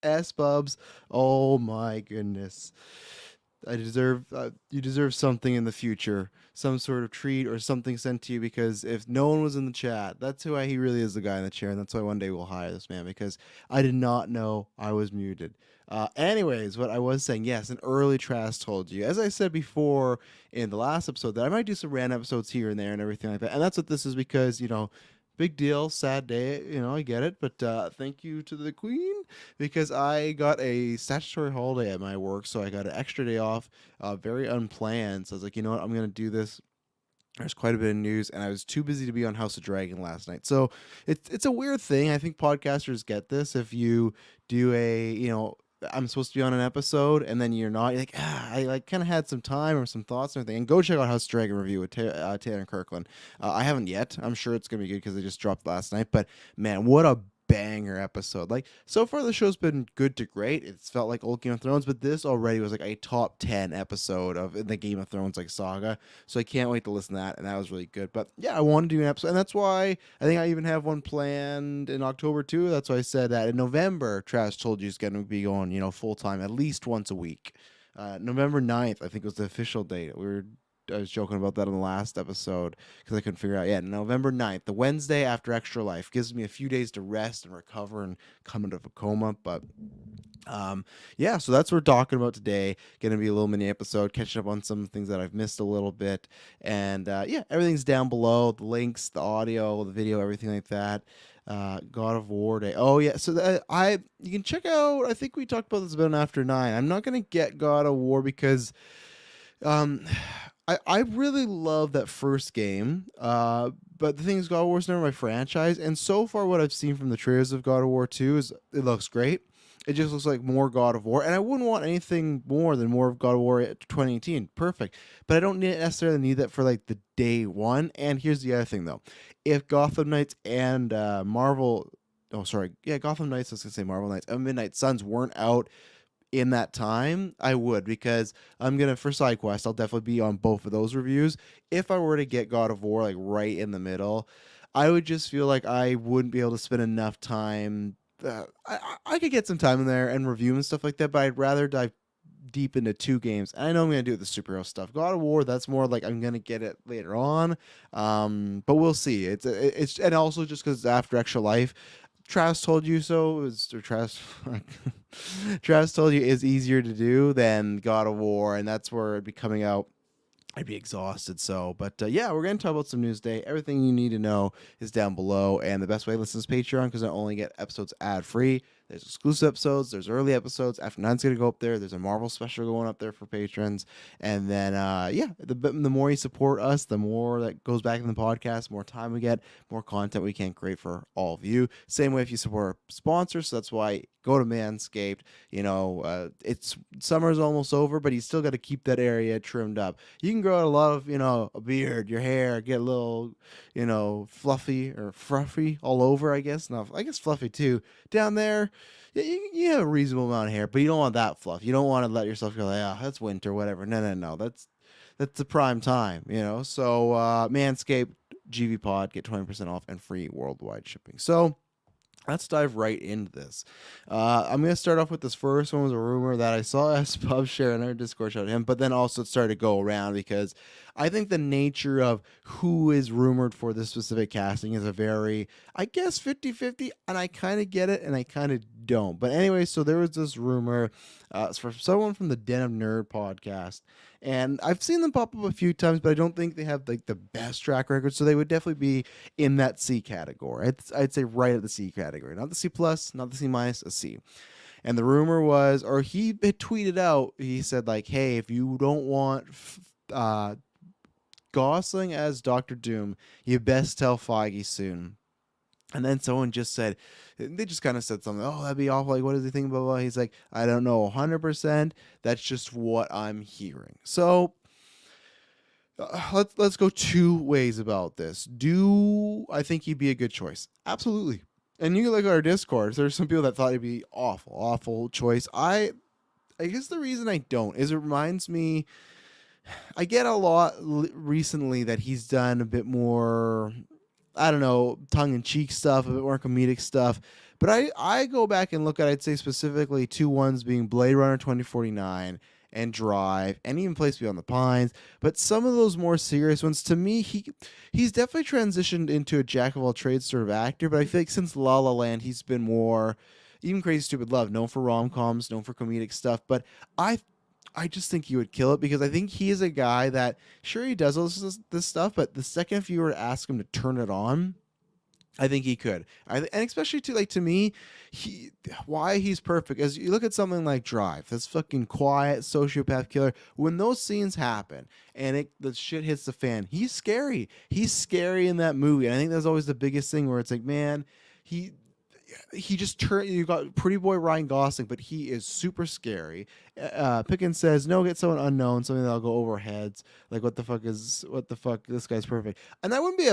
S Bubs. Oh my goodness. You deserve something in the future, some sort of treat or something sent to you. Because if no one was in the chat, that's why he really is the guy in the chair, and that's why one day we'll hire this man. Because I did not know I was muted. Anyways, what I was saying, yes, an early Trash told you, as I said before in the last episode, that I might do some random episodes here and there and everything like that, and that's what this is because big deal, sad day, I get it, but thank you to the Queen because I got a statutory holiday at my work, so I got an extra day off, very unplanned. So I was like, you know what, I'm gonna do this. There's quite a bit of news, and I was too busy to be on House of Dragon last night. So it's a weird thing. I think podcasters get this. If you do I'm supposed to be on an episode, and then you're not. You're like, I like kind of had some time or some thoughts and everything. And go check out House of Dragon review with Taylor and Kirklin. I haven't yet. I'm sure it's gonna be good because they just dropped last night. But man, what a banger episode. Like, so far the show's been good to great. It's felt like old Game of Thrones, but this already was like a top 10 episode of the Game of Thrones like saga. So I can't wait to listen to that, and that was really good. But yeah, I wanted to do an episode, and that's why I think I even have one planned in October too. That's why I said that in November Trash Told You is going to be going, full time at least once a week. November 9th, I think, was the official date. I was joking about that in the last episode because I couldn't figure out. Yeah, November 9th, the Wednesday after Extra Life, gives me a few days to rest and recover and come out of a coma. But yeah, so that's what we're talking about today. Going to be a little mini episode, catching up on some things that I've missed a little bit. And yeah, everything's down below, the links, the audio, the video, everything like that. God of War Day. Oh yeah, so you can check out. I think we talked about this about after 9. I'm not gonna get God of War because um, I really love that first game. But the thing is, God of War's never my franchise, and so far what I've seen from the trailers of God of War 2 is it looks great. It just looks like more God of War, and I wouldn't want anything more than more of God of War 2018. Perfect, but I don't necessarily need that for like the day one. And here's the other thing, though: if Gotham Knights and Marvel, oh sorry, yeah, Gotham Knights. I was gonna say Marvel Knights and Midnight Suns weren't out in that time, I would, because I'm gonna for side quest. I'll definitely be on both of those reviews. If I were to get God of War like right in the middle, I would just feel like I wouldn't be able to spend enough time. I could get some time in there and review and stuff like that, but I'd rather dive deep into two games. And I know I'm gonna do the superhero stuff. God of War, that's more like I'm gonna get it later on, but we'll see. It's and also just because after Extra Life, Travis told you so. Or Travis, Travis told you is easier to do than God of War, and that's where it'd be coming out I'd be exhausted. So, but yeah, we're going to talk about some news today. Everything you need to know is down below. And the best way to listen is Patreon because I only get episodes ad free. There's exclusive episodes, there's early episodes. After Nine's going to go up there. There's a Marvel special going up there for patrons. And then, yeah, the more you support us, the more that goes back in the podcast, more time we get, more content we can create for all of you. Same way if you support our sponsors. So that's why go to Manscaped. It's summer's almost over, but you still got to keep that area trimmed up. You can grow out a lot of, a beard, your hair, get a little, fluffy or fruffy all over, I guess. No, I guess fluffy too. Down there, yeah, you have a reasonable amount of hair, but you don't want that fluff. You don't want to let yourself go like, oh, that's winter, whatever. No. That's the prime time, So Manscaped, GVPOD, get 20% off and free worldwide shipping. So let's dive right into this. I'm going to start off with this first one was a rumor that I saw S Pub share in our Discord show to him, but then also it started to go around because I think the nature of who is rumored for this specific casting is a very, I guess, 50-50, and I kind of get it and I kind of don't. But anyway, so there was this rumor it's for someone from the Den of Nerd podcast, and I've seen them pop up a few times, but I don't think they have like the best track record, so they would definitely be in that C category. I'd say right at the C category, not the C plus, not the C minus, a C. And the rumor was, or he had tweeted out, he said like, "Hey, if you don't want Gosling as Doctor Doom, you best tell Feige soon." And then someone just said, they just kind of said something, "Oh, that'd be awful. Like, what does he think?" Blah, blah. He's like, "I don't know 100%. That's just what I'm hearing." So let's go two ways about this. Do I think he'd be a good choice? Absolutely. And you can look at our Discord. There's some people that thought he'd be awful choice. I guess the reason I don't is it reminds me. I get a lot recently that he's done a bit more, I don't know, tongue-in-cheek stuff, a bit more comedic stuff. But I go back and look at, I'd say specifically two ones being Blade Runner 2049 and Drive, and even Place Beyond the Pines. But some of those more serious ones, to me, he's definitely transitioned into a jack-of-all-trades sort of actor, but I feel like since La La Land, he's been more, even Crazy Stupid Love, known for rom-coms, known for comedic stuff. But I just think he would kill it because I think he is a guy that, sure, he does all this stuff, but the second if you were to ask him to turn it on, I think he could. And especially to me, why he's perfect is you look at something like Drive, this fucking quiet sociopath killer. When those scenes happen and the shit hits the fan, he's scary. He's scary in that movie. And I think that's always the biggest thing where it's like, man, he just turned. You got pretty boy Ryan Gosling, but he is super scary. Pickens says, "No, get someone unknown, something that'll go over heads." Like, what the fuck? This guy's perfect, and that wouldn't be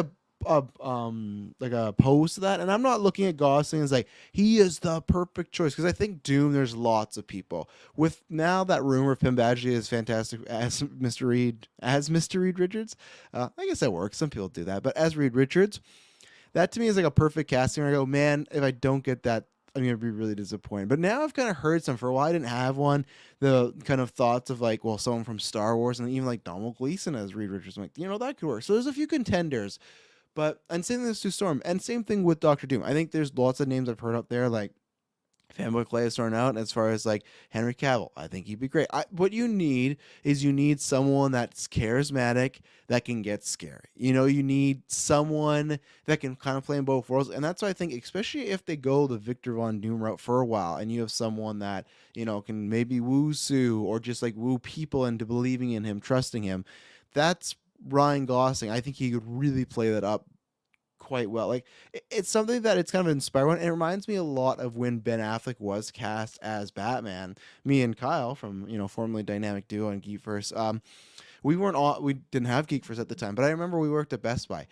like a pose to that. And I'm not looking at Gosling as like he is the perfect choice because I think Doom. There's lots of people with now that rumor of Pim Badgley is fantastic as Mr. Reed Richards. I guess that works. Some people do that, but as Reed Richards. That to me is like a perfect casting where I go, man, if I don't get that, I'm going to be really disappointed. But now I've kind of heard some. For a while, I didn't have one. The kind of thoughts of like, well, someone from Star Wars and even like Donald Gleason as Reed Richards. I'm like, that could work. So there's a few contenders. And same thing with Sue Storm. And same thing with Doctor Doom. I think there's lots of names I've heard out there like Fanboy Clay is thrown out as far as like Henry Cavill. I think he'd be great. What you need is someone that's charismatic that can get scary. You need someone that can kind of play in both worlds. And that's why I think, especially if they go the Victor Von Doom route for a while and you have someone that, can maybe woo Sue or just like woo people into believing in him, trusting him. That's Ryan Gosling. I think he could really play that up quite well. Like it's something that it's kind of inspiring, and it reminds me a lot of when Ben Affleck was cast as Batman. Me and Kyle from formerly Dynamic Duo and GeekVerse, we didn't have GeekVerse at the time, but I remember we worked at Best Buy,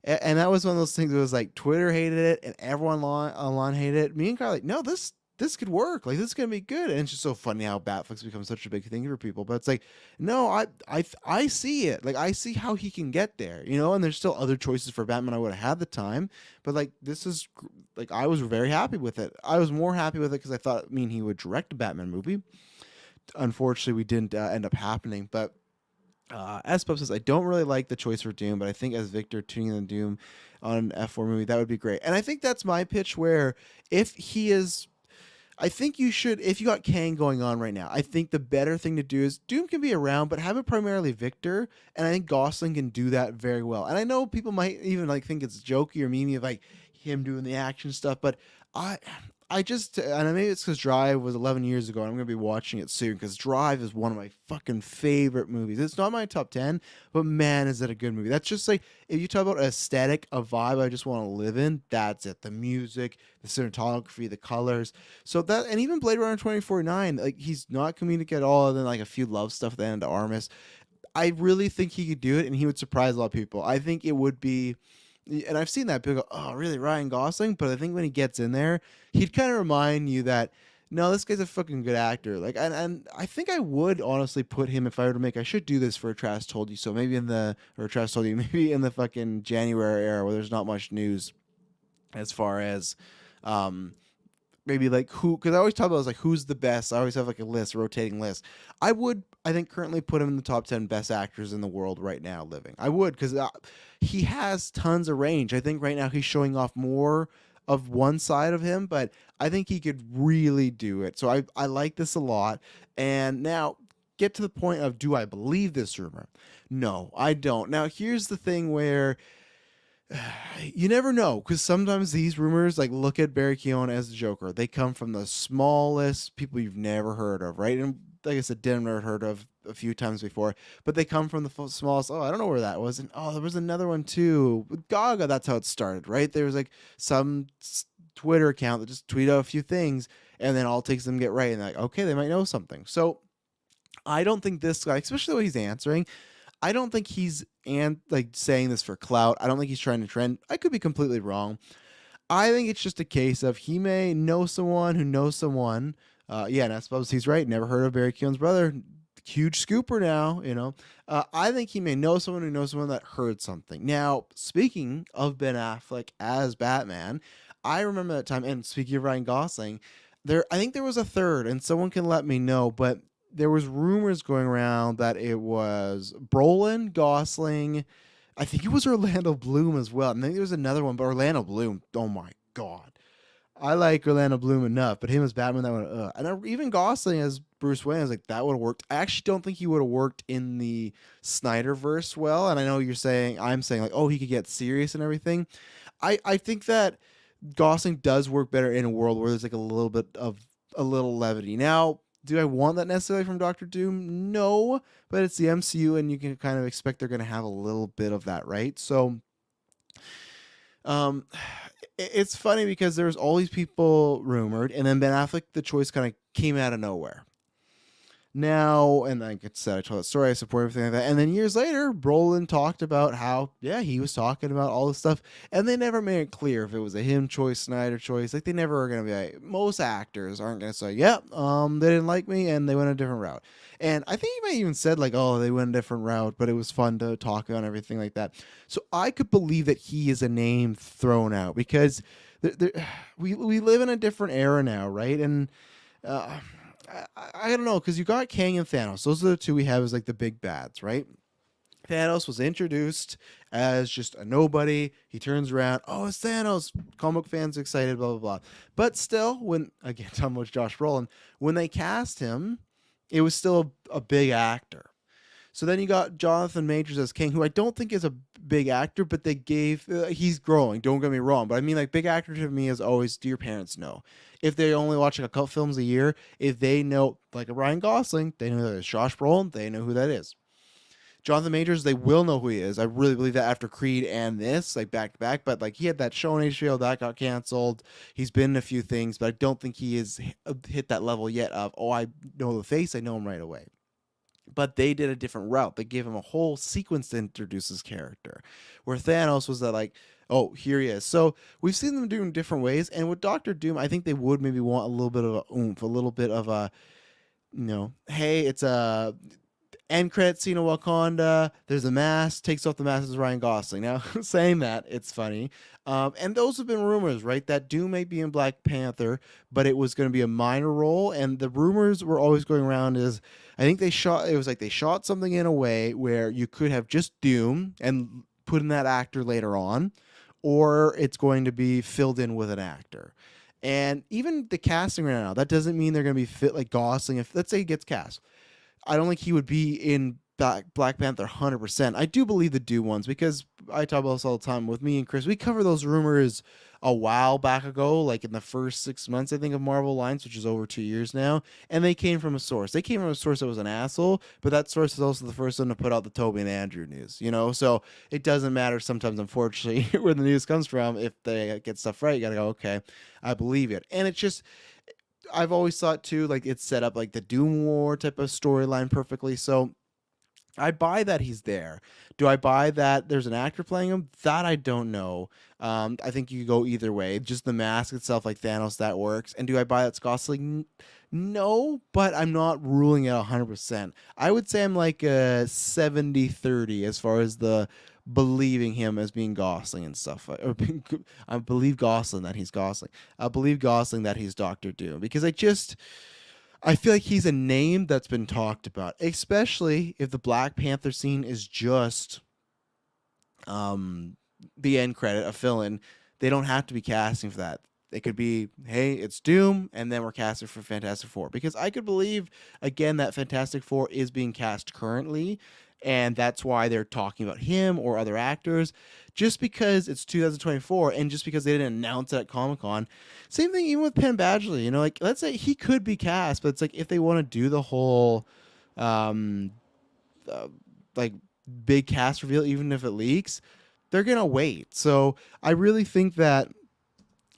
and that was one of those things that was like Twitter hated it and everyone online hated it. Me and Kyle like, no, this could work. Like this is gonna be good. And it's just so funny how Batfleck's become such a big thing for people. But it's like, no, I see it. Like I see how he can get there. And there's still other choices for Batman I would have had the time. But like this is like I was very happy with it. I was more happy with it because I thought he would direct a Batman movie. Unfortunately, we didn't end up happening. But S Pub says, I don't really like the choice for Doom, but I think as Victor tuning the Doom on an F4 movie, that would be great. And I think that's my pitch where if he is I think you should, if you got Kang going on right now, I think the better thing to do is Doom can be around, but have it primarily Victor, and I think Gosling can do that very well. And I know people might even like think it's jokey or memey of like him doing the action stuff, but I. I just, and maybe it's because Drive was 11 years ago, and I'm going to be watching it soon because Drive is one of my fucking favorite movies. It's not my top 10, but man, is it a good movie. That's just like, if you talk about aesthetic, a vibe I just want to live in, that's it. The music, the cinematography, the colors. So that, and even Blade Runner 2049, like he's not comedic at all, and then like a few love stuff at the end of Armis. I really think he could do it, and he would surprise a lot of people. I think it would be, and I've seen that people go, "Oh, really, Ryan Gosling?" But I think when he gets in there, he'd kind of remind you that no, this guy's a fucking good actor. Like, and I think I would honestly put him if I were to make. I should do this for a Trash Told You So. Maybe in the or Trash Told You, maybe in the fucking January era where there's not much news as far as maybe like who, because I always talk about like who's the best. I always have like a list, a rotating list. I would, I think, currently put him in the top 10 best actors in the world right now living. I would, because he has tons of range. I think right now he's showing off more of one side of him, but I think he could really do it. So I like this a lot. And now get to the point of, do I believe this rumor? No, I don't. Now here's the thing where you never know, because sometimes these rumors, like look at Barry Keoghan as the Joker, they come from the smallest people you've never heard of, right? And like I said, never heard of a few times before, but they come from the smallest. Oh, I don't know where that was, and oh, there was another one too. With Gaga, that's how it started, right? There was like some Twitter account that just tweet out a few things, and then all it takes them to get right, and like, okay, they might know something. So I don't think this guy, especially the way he's answering, I don't think he's like saying this for clout. I don't think he's trying to trend. I could be completely wrong. I think it's just a case of he may know someone who knows someone. Yeah, and I suppose he's right. Never heard of Barry Keoghan's brother. Huge scooper now, you know. I think he may know someone who knows someone that heard something. Now, speaking of Ben Affleck as Batman, I remember that time. And speaking of Ryan Gosling, I think there was a third, and someone can let me know, but there was rumors going around that it was Brolin, Gosling. I think it was Orlando Bloom as well. And I think there was another one, but Orlando Bloom, oh my god, I like Orlando Bloom enough, but him as Batman, that one, and even Gosling as Bruce Wayne, I was like, that would have worked. I actually don't think he would have worked in the Snyderverse well. And I know I'm saying like, oh, he could get serious and everything. I think that Gosling does work better in a world where there's like a little bit of a little levity. Now, do I want that necessarily from Doctor Doom? No, but it's the MCU, and you can kind of expect they're going to have a little bit of that, right? So, um, it's funny because there's all these people rumored, and then Ben Affleck, the choice kind of came out of nowhere. Now, and like I said, I told that story, I support everything like that. And then years later, Brolin talked about how, yeah, he was talking about all this stuff, and they never made it clear if it was a him choice, Snyder choice. Like, they never are going to be like, most actors aren't going to say, yeah, they didn't like me, and they went a different route. And I think he might even said, like, oh, they went a different route, but it was fun to talk on everything like that. So I could believe that he is a name thrown out because we live in a different era now, right? And, I don't know, because you got Kang and Thanos. Those are the two we have as like the big bads, right? Thanos was introduced as just a nobody. He turns around, oh, it's Thanos. Comic fans excited, blah blah blah. But still, when again, talking about Josh Brolin, when they cast him, it was still a big actor. So then you got Jonathan Majors as King, who I don't think is a big actor, but they gave he's growing. Don't get me wrong, but I mean, like, big actor to me is always, do your parents know? If they only watch like a couple films a year, if they know, like a Ryan Gosling, they know that it's Josh Brolin, they know who that is. Jonathan Majors, they will know who he is. I really believe that after Creed and this, like back to back. But like, he had that show on HBO that got canceled. He's been in a few things, but I don't think he has hit that level yet of, oh, I know the face, I know him right away. But they did a different route. They gave him a whole sequence to introduce his character, where Thanos was that like, oh, here he is. So we've seen them do in different ways. And with Doctor Doom, I think they would maybe want a little bit of a oomph, a little bit of a, hey, it's a end credit scene of Wakanda. There's a mask. Takes off the mask as Ryan Gosling. Now, saying that, it's funny. And those have been rumors, right? That Doom may be in Black Panther, but it was going to be a minor role. And the rumors were always going around is, I think they shot something in a way where you could have just Doom and put in that actor later on, or it's going to be filled in with an actor. And even the casting right now, that doesn't mean they're going to be fit like Gosling. If let's say he gets cast, I don't think he would be in Black Panther 100%. I do believe the Dune ones because I talk about this all the time with me and Chris. We cover those rumors a while back ago, like in the first 6 months, I think, of Marvel Alliance, which is over 2 years now. And they came from a source. They came from a source that was an asshole, but that source is also the first one to put out the Toby and Andrew news, you know? So it doesn't matter sometimes, unfortunately, where the news comes from. If they get stuff right, you got to go, okay, I believe it. And it's just, I've always thought too, like it's set up like the Doom War type of storyline perfectly. So I buy that he's there. Do I buy that there's an actor playing him? That I don't know. I think you could go either way. Just the mask itself, like Thanos, that works. And do I buy that Gosling? No, but I'm not ruling it 100%. I would say I'm like a 70-30 as far as the believing him as being Gosling and stuff. I believe Gosling that he's Gosling. I believe Gosling that he's Doctor Doom because I feel like he's a name that's been talked about, especially if the Black Panther scene is just um, the end credit, a fill-in. They don't have to be casting for that. It could be, hey, it's Doom, and then we're casting for Fantastic Four. Because I could believe, again, that Fantastic Four is being cast currently, and that's why they're talking about him or other actors. Just because it's 2024, and just because they didn't announce it at Comic Con. Same thing even with Penn Badgley. You know, like, let's say he could be cast, but it's like if they want to do the whole, um, uh, like, big cast reveal, even if it leaks, they're going to wait. So I really think that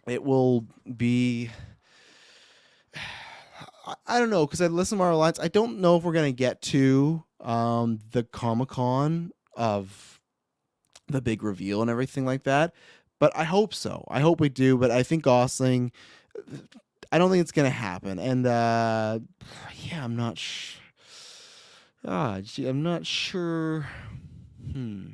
it will be. I don't know because I listen to Marvel Alliance. I don't know if we're gonna get to the Comic Con of the big reveal and everything like that, but I hope so. I hope we do. But I think Gosling. I don't think it's gonna happen. And yeah, I'm not. Gee, I'm not sure. Hmm.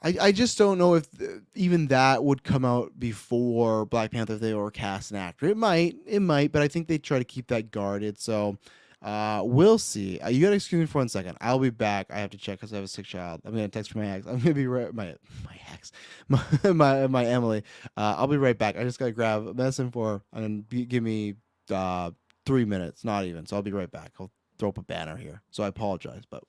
I just don't know if even that would come out before Black Panther if they were cast an actor. It might, but I think they try to keep that guarded. So we'll see. You gotta excuse me for 1 second. I'll be back. I have to check because I have a sick child. I'm gonna text my ex. I'm gonna be right my ex, my Emily. I'll be right back. I just gotta grab a medicine for her and give me 3 minutes, not even. So I'll be right back. I'll throw up a banner here. So I apologize, but.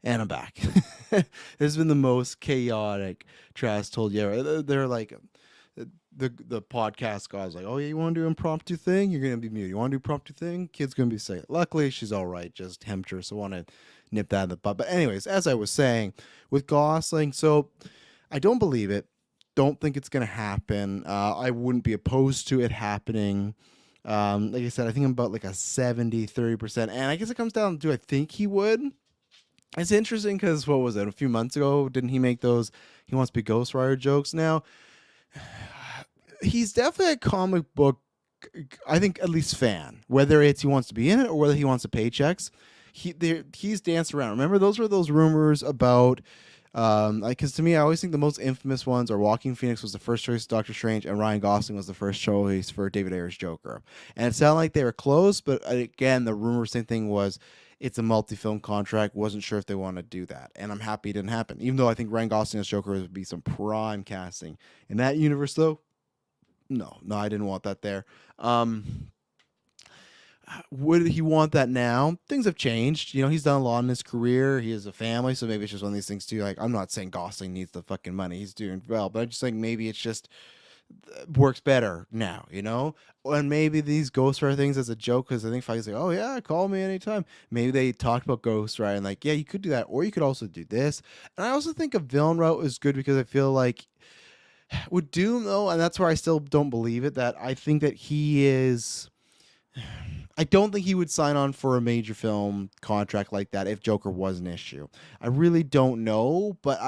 And I'm back. This has been the most chaotic Trash told you ever. They're like the podcast guys like, oh yeah, you want to do impromptu thing? You're gonna be mute. You want to do impromptu thing? Kid's gonna be sick. Luckily, she's all right. Just temperature, so I want to nip that in the butt. But anyways, as I was saying, with Gosling, so I don't believe it. Don't think it's gonna happen. I wouldn't be opposed to it happening. Like I said, I think I'm about like a 70-30%. And I guess it comes down to I think he would. It's interesting because what was it? A few months ago, didn't he make those he wants to be Ghost Rider jokes? Now, he's definitely a comic book, I think, at least fan. Whether it's he wants to be in it or whether he wants the paychecks, he's danced around. Remember, those were those rumors about. Because to me, I always think the most infamous ones are Joaquin Phoenix was the first choice of Doctor Strange, and Ryan Gosling was the first choice for David Ayer's Joker. And it sounded like they were close, but again, the rumor same thing was it's a multi-film contract. Wasn't sure if they want to do that, and I'm happy it didn't happen. Even though I think Ryan Gosling as Joker would be some prime casting in that universe, though. No, I didn't want that there. Would he want that now? Things have changed. He's done a lot in his career. He has a family, so maybe it's just one of these things too. Like, I'm not saying Gosling needs the fucking money. He's doing well, but I'm just saying maybe it's just works better now. And maybe these Ghost Rider things as a joke, because I think Feige's like, oh yeah, call me anytime. Maybe they talked about Ghost Rider and like, yeah, you could do that, or you could also do this. And I also think a villain route is good because I feel like with Doom though, and that's where I still don't believe it, that I think that he is. I don't think he would sign on for a major film contract like that if Joker was an issue. I really don't know, but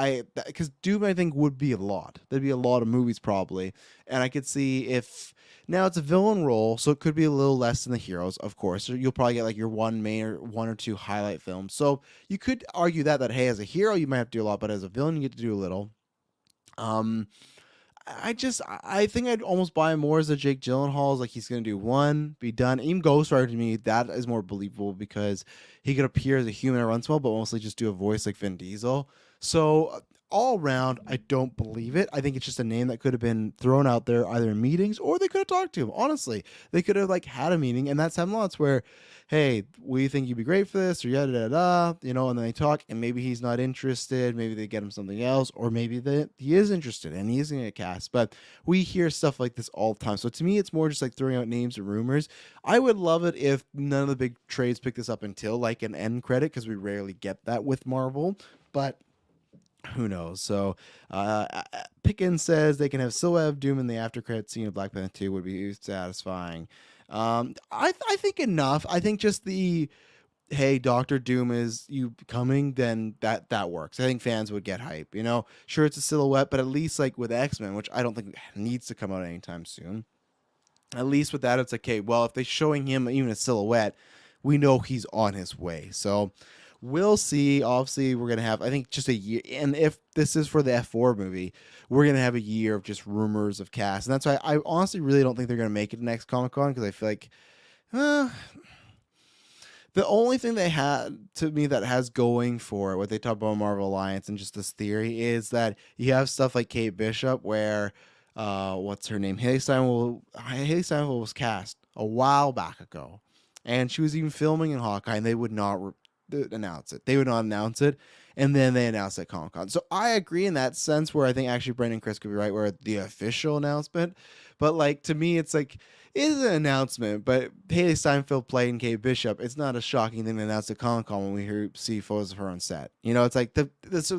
because Doom I think would be a lot. There'd be a lot of movies probably, and I could see if now it's a villain role, so it could be a little less than the heroes, of course. You'll probably get like your one or two highlight films. So you could argue that hey, as a hero you might have to do a lot, but as a villain you get to do a little. I think I'd almost buy him more as a Jake Gyllenhaal. Like he's gonna do one, be done. Even Ghost Rider to me, that is more believable because he could appear as a human every once in a while, but mostly just do a voice like Vin Diesel. So all around, I don't believe it. I think it's just a name that could have been thrown out there either in meetings or they could have talked to him. Honestly, they could have like had a meeting, and that's lots where, hey, we think you'd be great for this, or yada yada yada, and then they talk, and maybe he's not interested. Maybe they get him something else, or maybe he is interested and he is going to get cast. But we hear stuff like this all the time. So to me, it's more just like throwing out names and rumors. I would love it if none of the big trades pick this up until like an end credit, because we rarely get that with Marvel. But who knows? So, Pickens says they can have Silhouette of Doom in the after credit scene of Black Panther 2 would be satisfying. I think enough. I think just the hey, Doctor Doom is you coming, then that works. I think fans would get hype. Sure it's a silhouette, but at least like with X-Men, which I don't think needs to come out anytime soon. At least with that, it's like, okay, well, if they're showing him even a silhouette, we know he's on his way. So we'll see. Obviously, we're going to have, I think, just a year. And if this is for the F4 movie, we're going to have a year of just rumors of cast. And that's why I honestly really don't think they're going to make it next Comic-Con, because I feel like the only thing they had to me that has going for it, what they talk about Marvel Alliance and just this theory, is that you have stuff like Kate Bishop where, what's her name? Haley Steinfeld was cast a while back ago. And she was even filming in Hawkeye, and they would not announce it. They would not announce it, and then they announced it at Comic-Con. So I agree in that sense, where I think actually Brendan and Chris could be right, where the official announcement. But like to me, it's like it is an announcement. But Haley Steinfeld playing Kate Bishop, it's not a shocking thing to announce at Comic-Con when we see photos of her on set. It's like the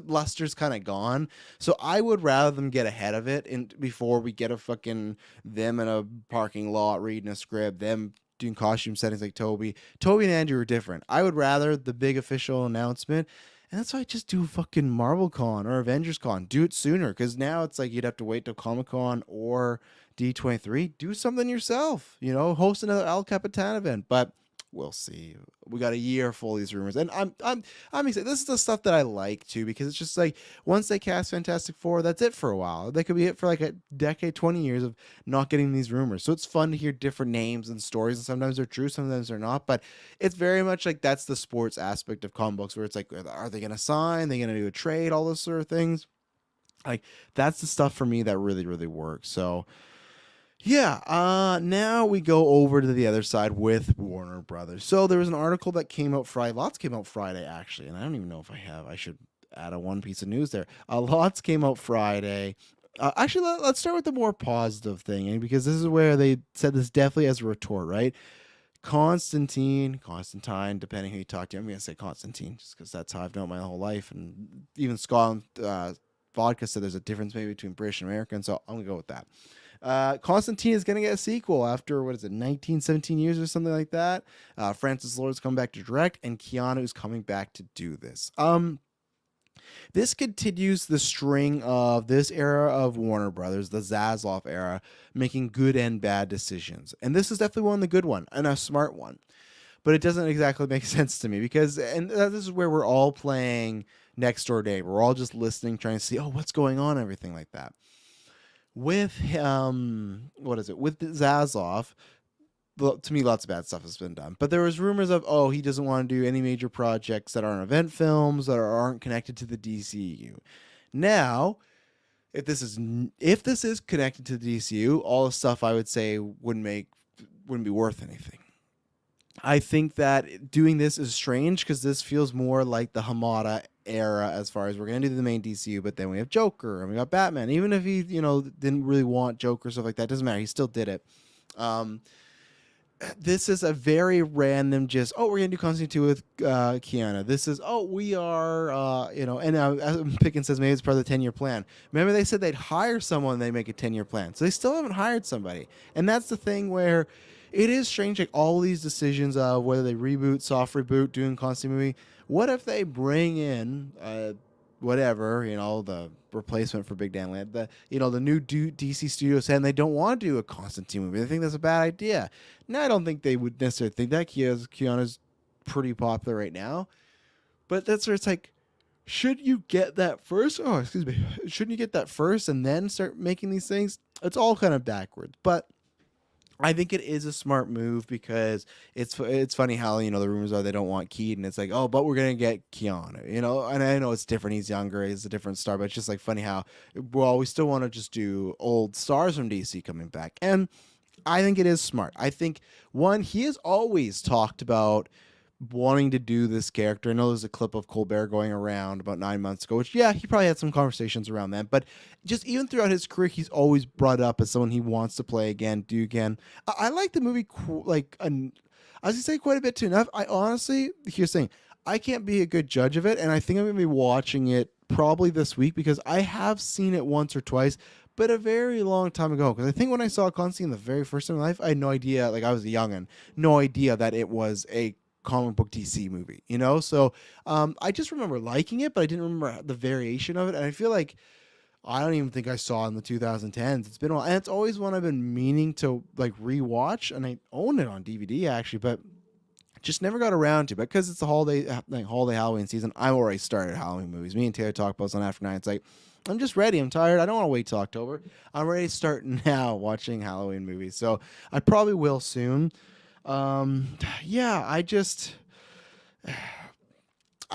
luster's kind of gone. So I would rather them get ahead of it and before we get a fucking them in a parking lot reading a script, them doing costume settings like Toby and Andrew are different. I would rather the big official announcement, and that's why I just do fucking Marvel Con or Avengers Con. Do it sooner, because now it's like you'd have to wait till Comic Con or D23. Do something yourself, host another El Capitan event. But we'll see. We got a year full of these rumors, and I'm excited. This is the stuff that I like too, because it's just like once they cast Fantastic Four, that's it for a while. They could be it for like a decade, 20 years of not getting these rumors. So it's fun to hear different names and stories, and sometimes they're true, sometimes they're not. But it's very much like that's the sports aspect of comic books, where it's like, are they going to sign? Are they going to do a trade? All those sort of things. Like that's the stuff for me that really, really works. So. Yeah, now we go over to the other side with Warner Brothers. So there was an article that came out Friday. Lots came out Friday, actually, and I don't even know if I should add a one piece of news there. Lots came out Friday. Actually, let's start with the more positive thing, because this is where they said this definitely as a retort, right? Constantine, depending who you talk to. I'm going to say Constantine, just because that's how I've known my whole life. And even Scotland vodka said there's a difference maybe between British and American, so I'm gonna go with that. Constantine is gonna get a sequel after, what is it, 19, 17 years or something like that. Francis Lord's coming back to direct, and Keanu is coming back to do this. This continues the string of this era of Warner Brothers, the Zaslav era, making good and bad decisions. And this is definitely the good one and a smart one. But it doesn't exactly make sense to me because, and this is where we're all playing next door neighbor. We're all just listening, trying to see, oh, what's going on, everything like that. With, with Zaslav, to me, lots of bad stuff has been done. But there was rumors of, oh, he doesn't want to do any major projects that aren't event films, that aren't connected to the DCU. Now, if this is connected to the DCU, all the stuff I would say wouldn't be worth anything. I think that doing this is strange because this feels more like the Hamada era as far as we're going to do the main DCU, but then we have Joker and we got Batman. Even if he, didn't really want Joker, stuff like that, doesn't matter. He still did it. This is a very random we're going to do Constantine 2 with Keanu. This is, we are, and Pickens says maybe it's part of the 10-year plan. Remember they said they'd hire someone, they make a 10-year plan. So they still haven't hired somebody. And that's the thing where it is strange, like all these decisions of whether they reboot, soft reboot, doing Constantine movie. What if they bring in the replacement for Big Dan Land, the new DC Studios said they don't want to do a Constantine movie. They think that's a bad idea. Now, I don't think they would necessarily think that. Keanu's pretty popular right now. But that's where it's like, should you get that first? Oh, excuse me. Shouldn't you get that first and then start making these things? It's all kind of backwards. But I think it is a smart move because it's funny how, the rumors are they don't want Keaton. It's like, but we're going to get Keanu, and I know it's different. He's younger. He's a different star, but it's just like funny how, we still want to just do old stars from DC coming back. And I think it is smart. I think, one, he has always talked about wanting to do this character. I know there's a clip of Colbert going around about 9 months ago, which, he probably had some conversations around that. But just even throughout his career, he's always brought up as someone he wants to play again, do again. I like the movie, I was going to say quite a bit too enough. I honestly, here's the thing, I can't be a good judge of it, and I think I'm going to be watching it probably this week because I have seen it once or twice, but a very long time ago. Because I think when I saw Constantine the very first time in my life, I had no idea, I was a youngin', no idea that it was a comic book DC movie, so I just remember liking it, but I didn't remember the variation of it. And I feel like I don't even think I saw it in the 2010s. It's been a while, and it's always one I've been meaning to rewatch, and I own it on DVD actually, but just never got around to. But because it's the holiday Halloween season, I've already started Halloween movies. Me and Taylor talk about this on After 9. It's like, I'm just ready. I'm tired. I don't want to wait till October. I'm ready to start now watching Halloween movies. So I probably will soon. I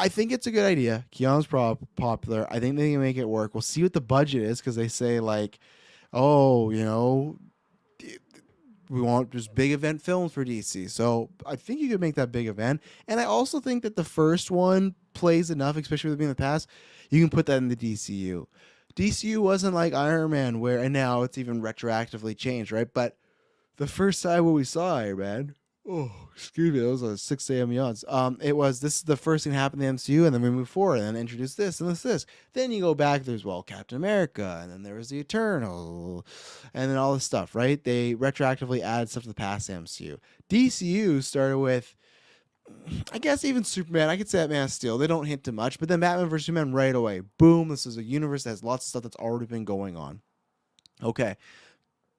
think it's a good idea. Keanu's popular. I think they can make it work. We'll see what the budget is because they say we want just big event films for DC. So I think you could make that big event. And I also think that the first one plays enough, especially with it being in the past. You can put that in the DCU. DCU wasn't like Iron Man and now it's even retroactively changed, right? But the first time when we saw Iron Man, excuse me, that was a 6 a.m. yawns. This is the first thing that happened in the MCU, and then we move forward and then introduce this and this. Then you go back, there's, Captain America, and then there was the Eternal, and then all this stuff, right? They retroactively added stuff to the past MCU. DCU started with, I guess, even Superman. I could say that Man of Steel. They don't hint too much, but then Batman vs. Superman right away. Boom, this is a universe that has lots of stuff that's already been going on. Okay.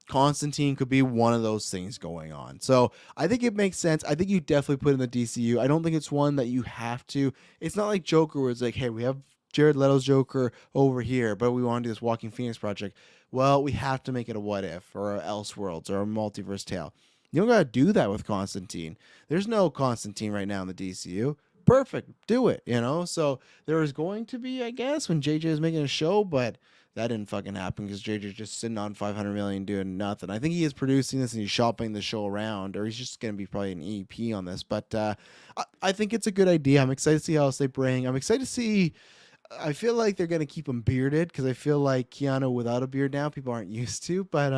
Constantine could be one of those things going on. So I think it makes sense. I think you definitely put in the DCU. I don't think it's one that you have to. It's not like Joker where it's like, hey, we have Jared Leto's Joker over here, but we want to do this Walking Phoenix project. Well, we have to make it a What If or a Elseworlds or a Multiverse Tale. You don't got to do that with Constantine. There's no Constantine right now in the DCU. Perfect. Do it, So there is going to be, I guess, when JJ is making a show, but that didn't fucking happen because JJ's just sitting on $500 million doing nothing. I think he is producing this and he's shopping the show around, or he's just going to be probably an EP on this. But I think it's a good idea. I'm excited to see how else they bring. I'm excited to see. I feel like they're going to keep him bearded because I feel like Keanu without a beard now people aren't used to. But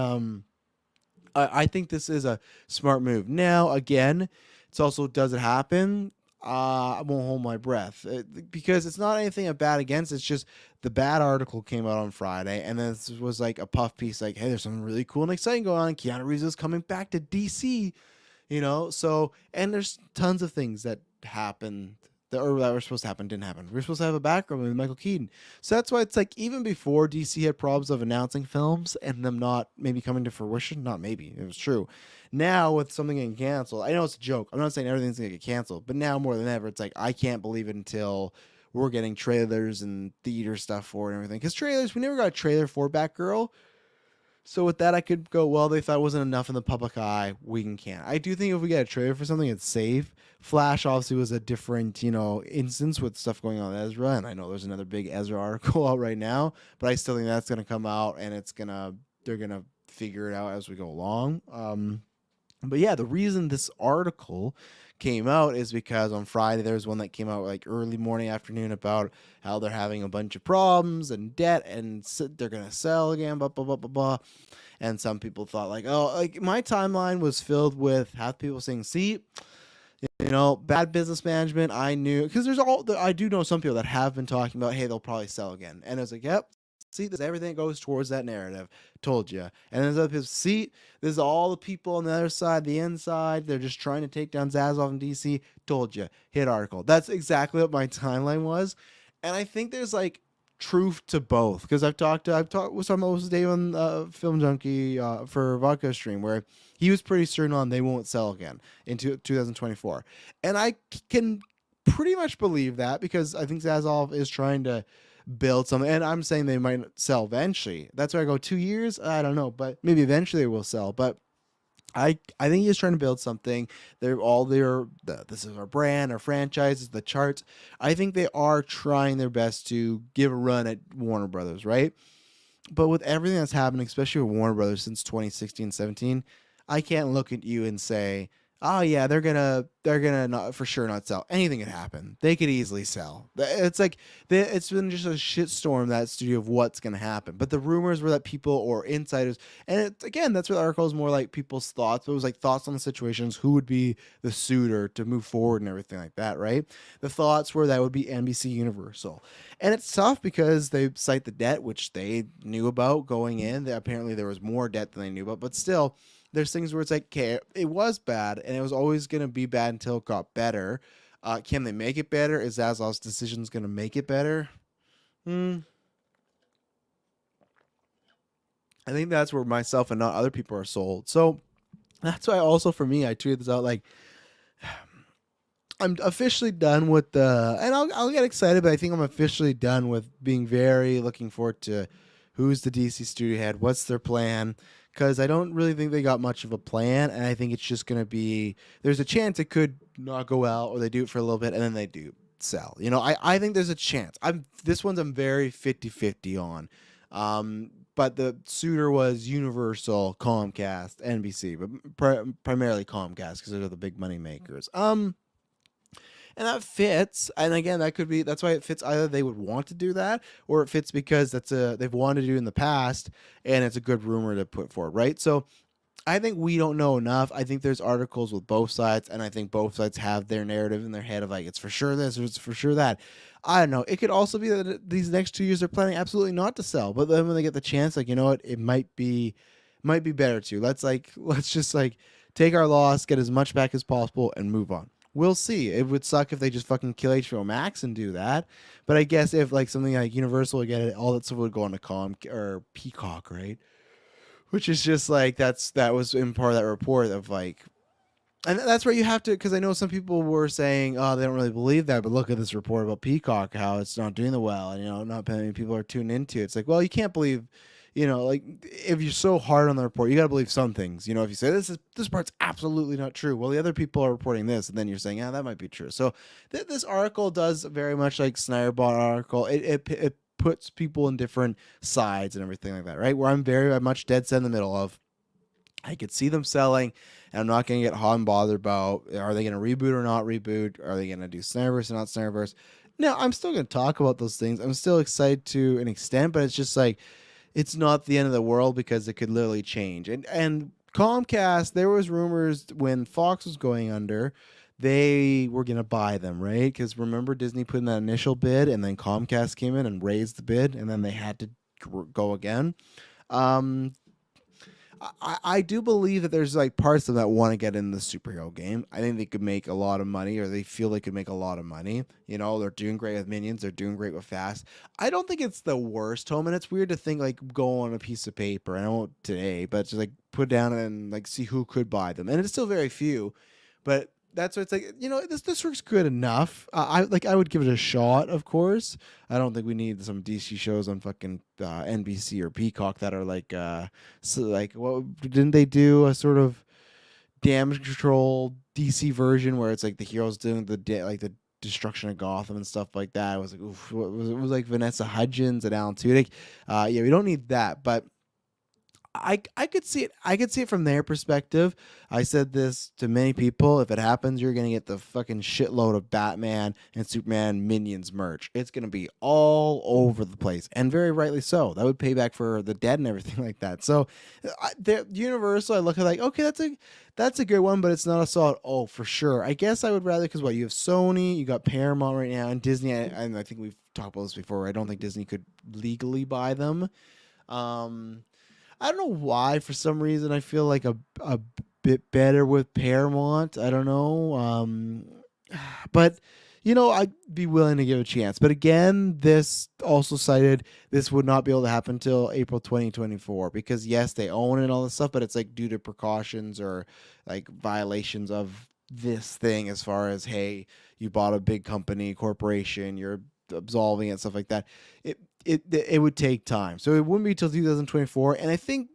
I think this is a smart move. Now, again, it's also, does it happen? I won't hold my breath because it's not anything bad against. It's just the bad article came out on Friday, and then this was like a puff piece, like, hey, there's something really cool and exciting going on. Keanu Reeves is coming back to DC, So, and there's tons of things that happened that were supposed to happen didn't happen. We were supposed to have a background with Michael Keaton, so that's why it's like even before DC had problems of announcing films and them not maybe coming to fruition, not maybe it was true. Now with something getting canceled, I know it's a joke. I'm not saying everything's gonna get canceled, but now more than ever, it's like I can't believe it until we're getting trailers and theater stuff for it and everything. Because trailers, we never got a trailer for Batgirl. So with that, I could go, well, they thought it wasn't enough in the public eye. We can. I do think if we get a trailer for something, it's safe. Flash obviously was a different, instance with stuff going on with Ezra, and I know there's another big Ezra article out right now, but I still think that's gonna come out, and they're gonna figure it out as we go along. But yeah, the reason this article came out is because on Friday there was one that came out like early morning, afternoon about how they're having a bunch of problems and debt and they're gonna sell again, blah blah blah blah blah. And some people thought like, oh, like my timeline was filled with half people saying, see, bad business management. I knew because I do know some people that have been talking about, hey, they'll probably sell again, and it's like, yep. See, this everything goes towards that narrative. Told you. And then there's other people. See, this is all the people on the other side, the inside. They're just trying to take down Zazoff in DC. Told you. Hit article. That's exactly what my timeline was. And I think there's like truth to both because I've talked with some of Dave on Film Junkie for Vodka Stream where he was pretty certain on they won't sell again in 2024, and I can pretty much believe that because I think Zazoff is trying to build something, and I'm saying they might sell eventually. That's where I go 2 years. I don't know, but maybe eventually they will sell. But I think he's trying to build something. This is our brand, our franchises, the charts. I think they are trying their best to give a run at Warner Brothers, right? But with everything that's happening, especially with Warner Brothers since 2016, 17, I can't look at you and say, oh yeah, they're gonna not for sure not sell. Anything could happen. They could easily sell. It's like it's been just a shitstorm that studio of what's gonna happen. But the rumors were that people or insiders, and again, that's what the article is more like people's thoughts. But it was like thoughts on the situations, who would be the suitor to move forward and everything like that, right? The thoughts were that would be NBC Universal, and it's tough because they cite the debt, which they knew about going in. Apparently, there was more debt than they knew about, but still there's things where it's like, okay, it was bad, and it was always going to be bad until it got better. Can they make it better? Is Zazoff's decisions going to make it better? I think that's where myself and not other people are sold. So that's why also for me, I tweeted this out like, I'm officially done with and I'll get excited, but I think I'm officially done with being very looking forward to who's the DC studio head, what's their plan, because I don't really think they got much of a plan, and I think it's just going to be, there's a chance it could not go out, or they do it for a little bit, and then they do sell. I think there's a chance. This one's I'm very 50-50 on. But the suitor was Universal, Comcast, NBC, but primarily Comcast because they're the big money makers. And that fits. And again, that's why it fits. Either they would want to do that, or it fits because they've wanted to do in the past, and it's a good rumor to put forward, right? So I think we don't know enough. I think there's articles with both sides, and I think both sides have their narrative in their head of like, it's for sure this or it's for sure that. I don't know. It could also be that these next 2 years they're planning absolutely not to sell, but then when they get the chance, like, you know what, it might be better to. Let's just take our loss, get as much back as possible, and move on. We'll see. It would suck if they just fucking kill HBO Max and do that. But I guess if like something like Universal would get it, all that stuff would go on to or Peacock, right? Which is just like that was in part of that report of like, and that's where you have to, because I know some people were saying, oh, they don't really believe that, but look at this report about Peacock, how it's not doing the well, and not many people are tuning into it. It's like, well, you can't believe. Like if you're so hard on the report, you got to believe some things. If you say this part's absolutely not true, well, the other people are reporting this, and then you're saying, yeah, that might be true. So this article does very much like Snyder bought article. It puts people in different sides and everything like that, right? Where I'm very much dead set in the middle of, I could see them selling, and I'm not going to get hot and bothered about, are they going to reboot or not reboot? Are they going to do Snyderverse or not Snyderverse? No, I'm still going to talk about those things. I'm still excited to an extent, but it's just like, it's not the end of the world because it could literally change. And Comcast, there was rumors when Fox was going under they were going to buy them, right? Because remember, Disney put in that initial bid, and then Comcast came in and raised the bid, and then they had to go again. Um, I do believe that there's like parts of that want to get in the superhero game. I think they could make a lot of money, or they feel they could make a lot of money. You know, they're doing great with Minions. They're doing great with Fast. I don't think it's the worst home, and it's weird to think like go on a piece of paper. I won't today, but just like put down and like see who could buy them, and it's still very few. But that's what it's like. You know, this works good enough. I would give it a shot, of course. I don't think we need some DC shows on fucking NBC or Peacock that are like so like what didn't they do a sort of damage control DC version where it's like the heroes doing like the destruction of Gotham and stuff like that. It was like oof, it was like Vanessa Hudgens and Alan Tudyk. Yeah, we don't need that, but I could see it. I could see it from their perspective. I said this to many people. If it happens, you're gonna get the fucking shitload of Batman and Superman Minions merch. It's gonna be all over the place, and very rightly so. That would pay back for the dead and everything like that. So, Universal, I look at like, okay, that's a good one, but it's not a solid. Oh, for sure. I guess I would rather because what you have Sony, you got Paramount right now, and Disney. And I think we've talked about this before. I don't think Disney could legally buy them. I don't know why. For some reason, I feel like a bit better with Paramount. I don't know. But you know, I'd be willing to give it a chance. But again, this also cited this would not be able to happen until April 2024 because yes, they own it and all this stuff, but it's like due to precautions or like violations of this thing as far as hey, you bought a big company, corporation, you're absolving it, stuff like that. It would take time. So it wouldn't be till 2024. And I think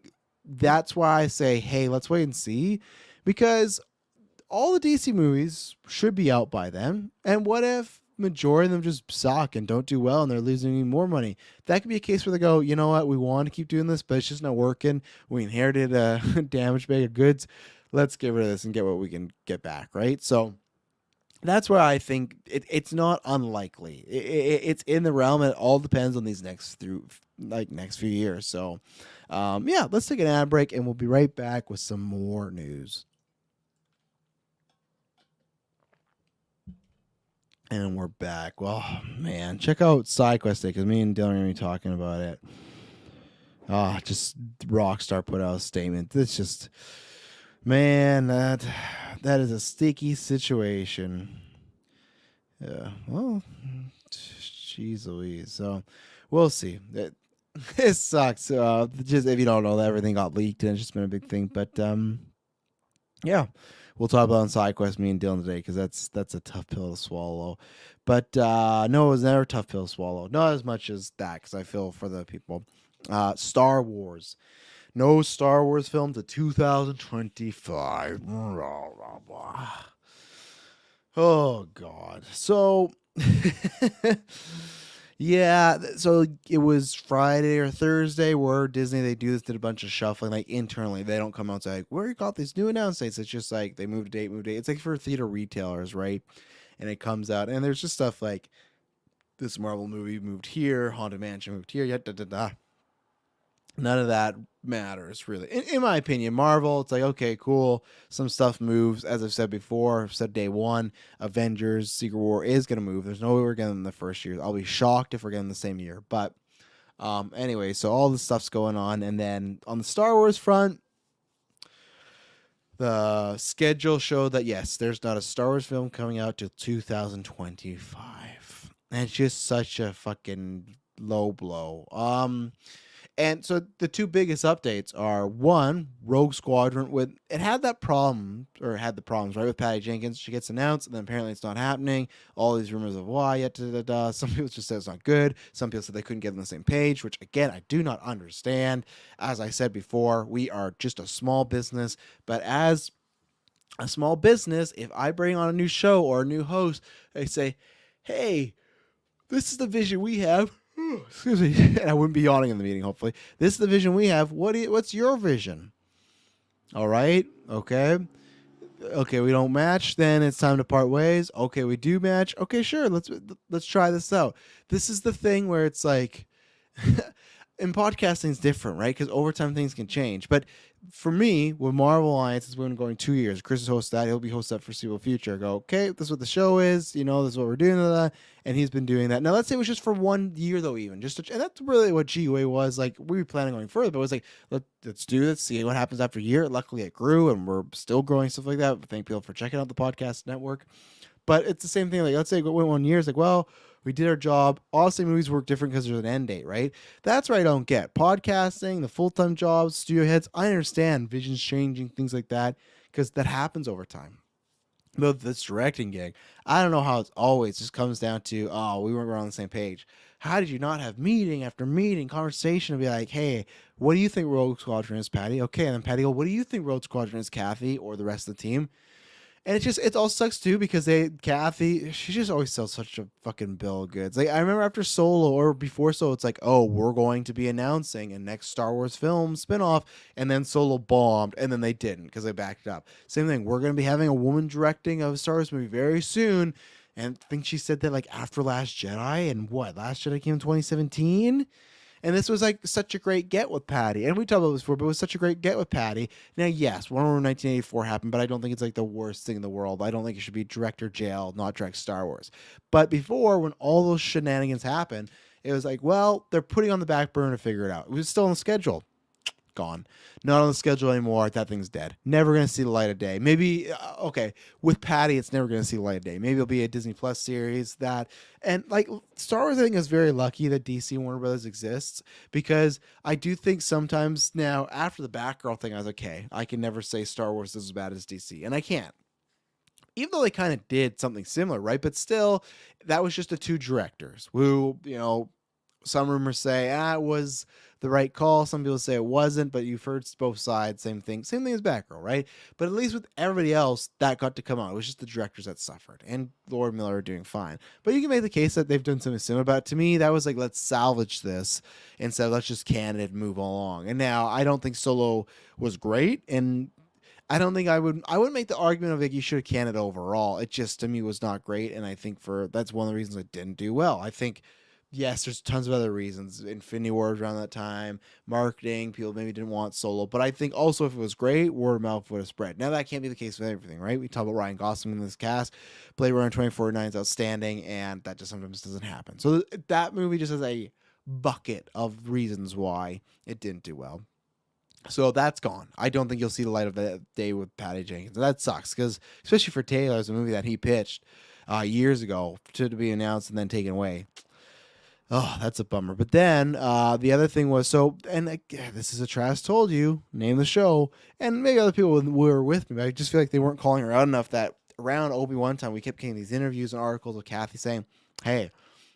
that's why I say, hey, let's wait and see. Because all the DC movies should be out by then. And what if majority of them just suck and don't do well and they're losing even more money? That could be a case where they go, you know what, we want to keep doing this, but it's just not working. We inherited a damaged bag of goods. Let's get rid of this and get what we can get back, right? So that's where I think it's not unlikely. It's in the realm. It all depends on these next few years. So, yeah, let's take an ad break and we'll be right back with some more news. And we're back. Well, man, check out SideQuest because me and Dylan are going to be talking about it. Just Rockstar put out a statement. It's just, man, that is a sticky situation. Yeah, well, jeez Louise. So, we'll see. It sucks. Just if you don't know, that everything got leaked and it's just been a big thing. But yeah, we'll talk about on SideQuest, me and Dylan today, because that's a tough pill to swallow. But no, it was never a tough pill to swallow. Not as much as that, because I feel for the people. Star Wars. No Star Wars film to 2025. Oh, God. So, yeah, so it was Friday or Thursday where Disney, they did a bunch of shuffling, like internally. They don't come out and say, like, where you got these new announcements? It's just like they moved date. It's like for theater retailers, right? And it comes out, and there's just stuff like this Marvel movie moved here, Haunted Mansion moved here, None of that matters, really. In my opinion, Marvel, it's like, okay, cool. Some stuff moves. As I've said before, I've said day one, Avengers, Secret War is going to move. There's no way we're getting them the first year. I'll be shocked if we're getting the same year. But anyway, so all this stuff's going on. And then on the Star Wars front, the schedule showed that, yes, there's not a Star Wars film coming out till 2025. And it's just such a fucking low blow. And so the two biggest updates are one, Rogue Squadron had the problems, right, with Patty Jenkins. She gets announced, and then apparently it's not happening. All these rumors of Wyatt, Some people just said it's not good. Some people said they couldn't get on the same page, which again I do not understand. As I said before, we are just a small business, but as a small business, if I bring on a new show or a new host, I say, hey, this is the vision we have. Excuse me, and I wouldn't be yawning in the meeting, hopefully. This is the vision we have. What's your vision? All right, okay, we don't match, then it's time to part ways. Okay, we do match. Okay, sure, let's try this out. This is the thing where it's like, in podcasting is different, right? Because over time things can change. But for me, with Marvel Alliance, it's been going 2 years. Chris is host that. He'll be host that for foreseeable future. I go, okay, this is what the show is. You know, this is what we're doing. And he's been doing that. Now, let's say it was just for 1 year, though, even. And that's really what GUA was. Like, we were planning on going further, but it was like, let's do this, see what happens after a year. Luckily, it grew, and we're still growing, stuff like that. Thank people for checking out the podcast network. But it's the same thing. Like, let's say it went 1 year. It's like, well, we did our job. Obviously, movies work different because there's an end date, right? That's what I don't get. Podcasting, the full-time jobs, studio heads, I understand visions changing, things like that, because that happens over time. But this directing gig, I don't know how it's always just comes down to, oh, we weren't on the same page. How did you not have meeting after meeting, conversation, and be like, hey, what do you think Rogue Squadron is, Patty? Okay, and then Patty go, what do you think Rogue Squadron is, Kathy, or the rest of the team? And it all sucks too because Kathy, she just always sells such a fucking bill of goods. Like I remember after Solo or before Solo, it's like, oh, we're going to be announcing a next Star Wars film spinoff, and then Solo bombed, and then they didn't because they backed it up. Same thing, we're going to be having a woman directing a Star Wars movie very soon, and I think she said that like after Last Jedi, and what Last Jedi came in 2017. And this was like such a great get with Patty. And we talked about this before, but it was such a great get with Patty. Now, yes, Wonder Woman 1984 happened, but I don't think it's like the worst thing in the world. I don't think it should be director jail, not direct Star Wars. But before, when all those shenanigans happened, it was like, well, they're putting on the back burner to figure it out. It was still on the schedule. Gone. Not on the schedule anymore. That thing's dead. Never going to see the light of day. Maybe, okay, with Patty, it's never going to see the light of day. Maybe it'll be a Disney Plus series that, and like Star Wars, I think is very lucky that DC and Warner Brothers exists because I do think sometimes now after the Batgirl thing, I was like, okay, I can never say Star Wars is as bad as DC, and I can't. Even though they kind of did something similar, right? But still, that was just the two directors who, some rumors say it was the right call. Some people say it wasn't, but you've heard both sides. Same thing as Batgirl, right? But at least with everybody else, that got to come out. It was just the directors that suffered, and Lord Miller are doing fine. But you can make the case that they've done something similar. But to me, that was like, let's salvage this instead of let's just can it and move along. And now I don't think Solo was great, and I don't think I wouldn't make the argument of like you should have canned it overall. It just to me was not great, and I think that's one of the reasons it didn't do well. I think. Yes, there's tons of other reasons. Infinity War around that time, marketing, people maybe didn't want Solo. But I think also if it was great, word of mouth would have spread. Now that can't be the case with everything, right? We talk about Ryan Gosling in this cast. Blade Runner 2049 is outstanding, and that just sometimes doesn't happen. So that movie just has a bucket of reasons why it didn't do well. So that's gone. I don't think you'll see the light of the day with Patty Jenkins. That sucks, because especially for Taylor, it's a movie that he pitched years ago to be announced and then taken away. Oh, that's a bummer. But then the other thing was, this is a Trash Told You, name the show, and maybe other people were with me, but I just feel like they weren't calling her out enough that around Obi-Wan time, we kept getting these interviews and articles of Kathy saying, hey,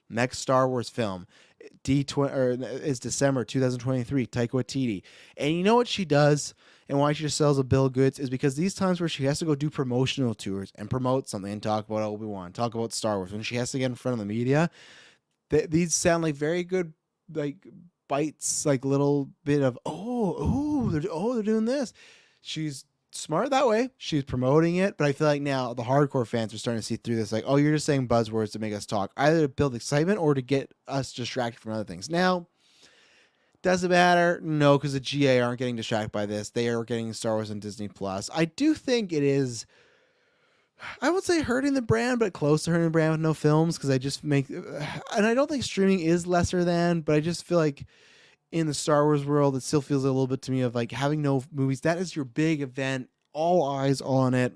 next Star Wars film is December 2023, Taika Waititi. And you know what she does and why she just sells a bill of goods is because these times where she has to go do promotional tours and promote something and talk about Obi-Wan, talk about Star Wars, when she has to get in front of the media, these sound like very good, like bites, like little bit of they're doing this. She's smart that way. She's promoting it, but I feel like now the hardcore fans are starting to see through this. Like, oh, you're just saying buzzwords to make us talk, either to build excitement or to get us distracted from other things. Now, does it matter? No, because the GA aren't getting distracted by this. They are getting Star Wars and Disney Plus. I do think it is. I would say hurting the brand, but close to hurting the brand with no films, because and I don't think streaming is lesser than, but I just feel like in the Star Wars world, it still feels a little bit to me of like having no movies. That is your big event, all eyes on it,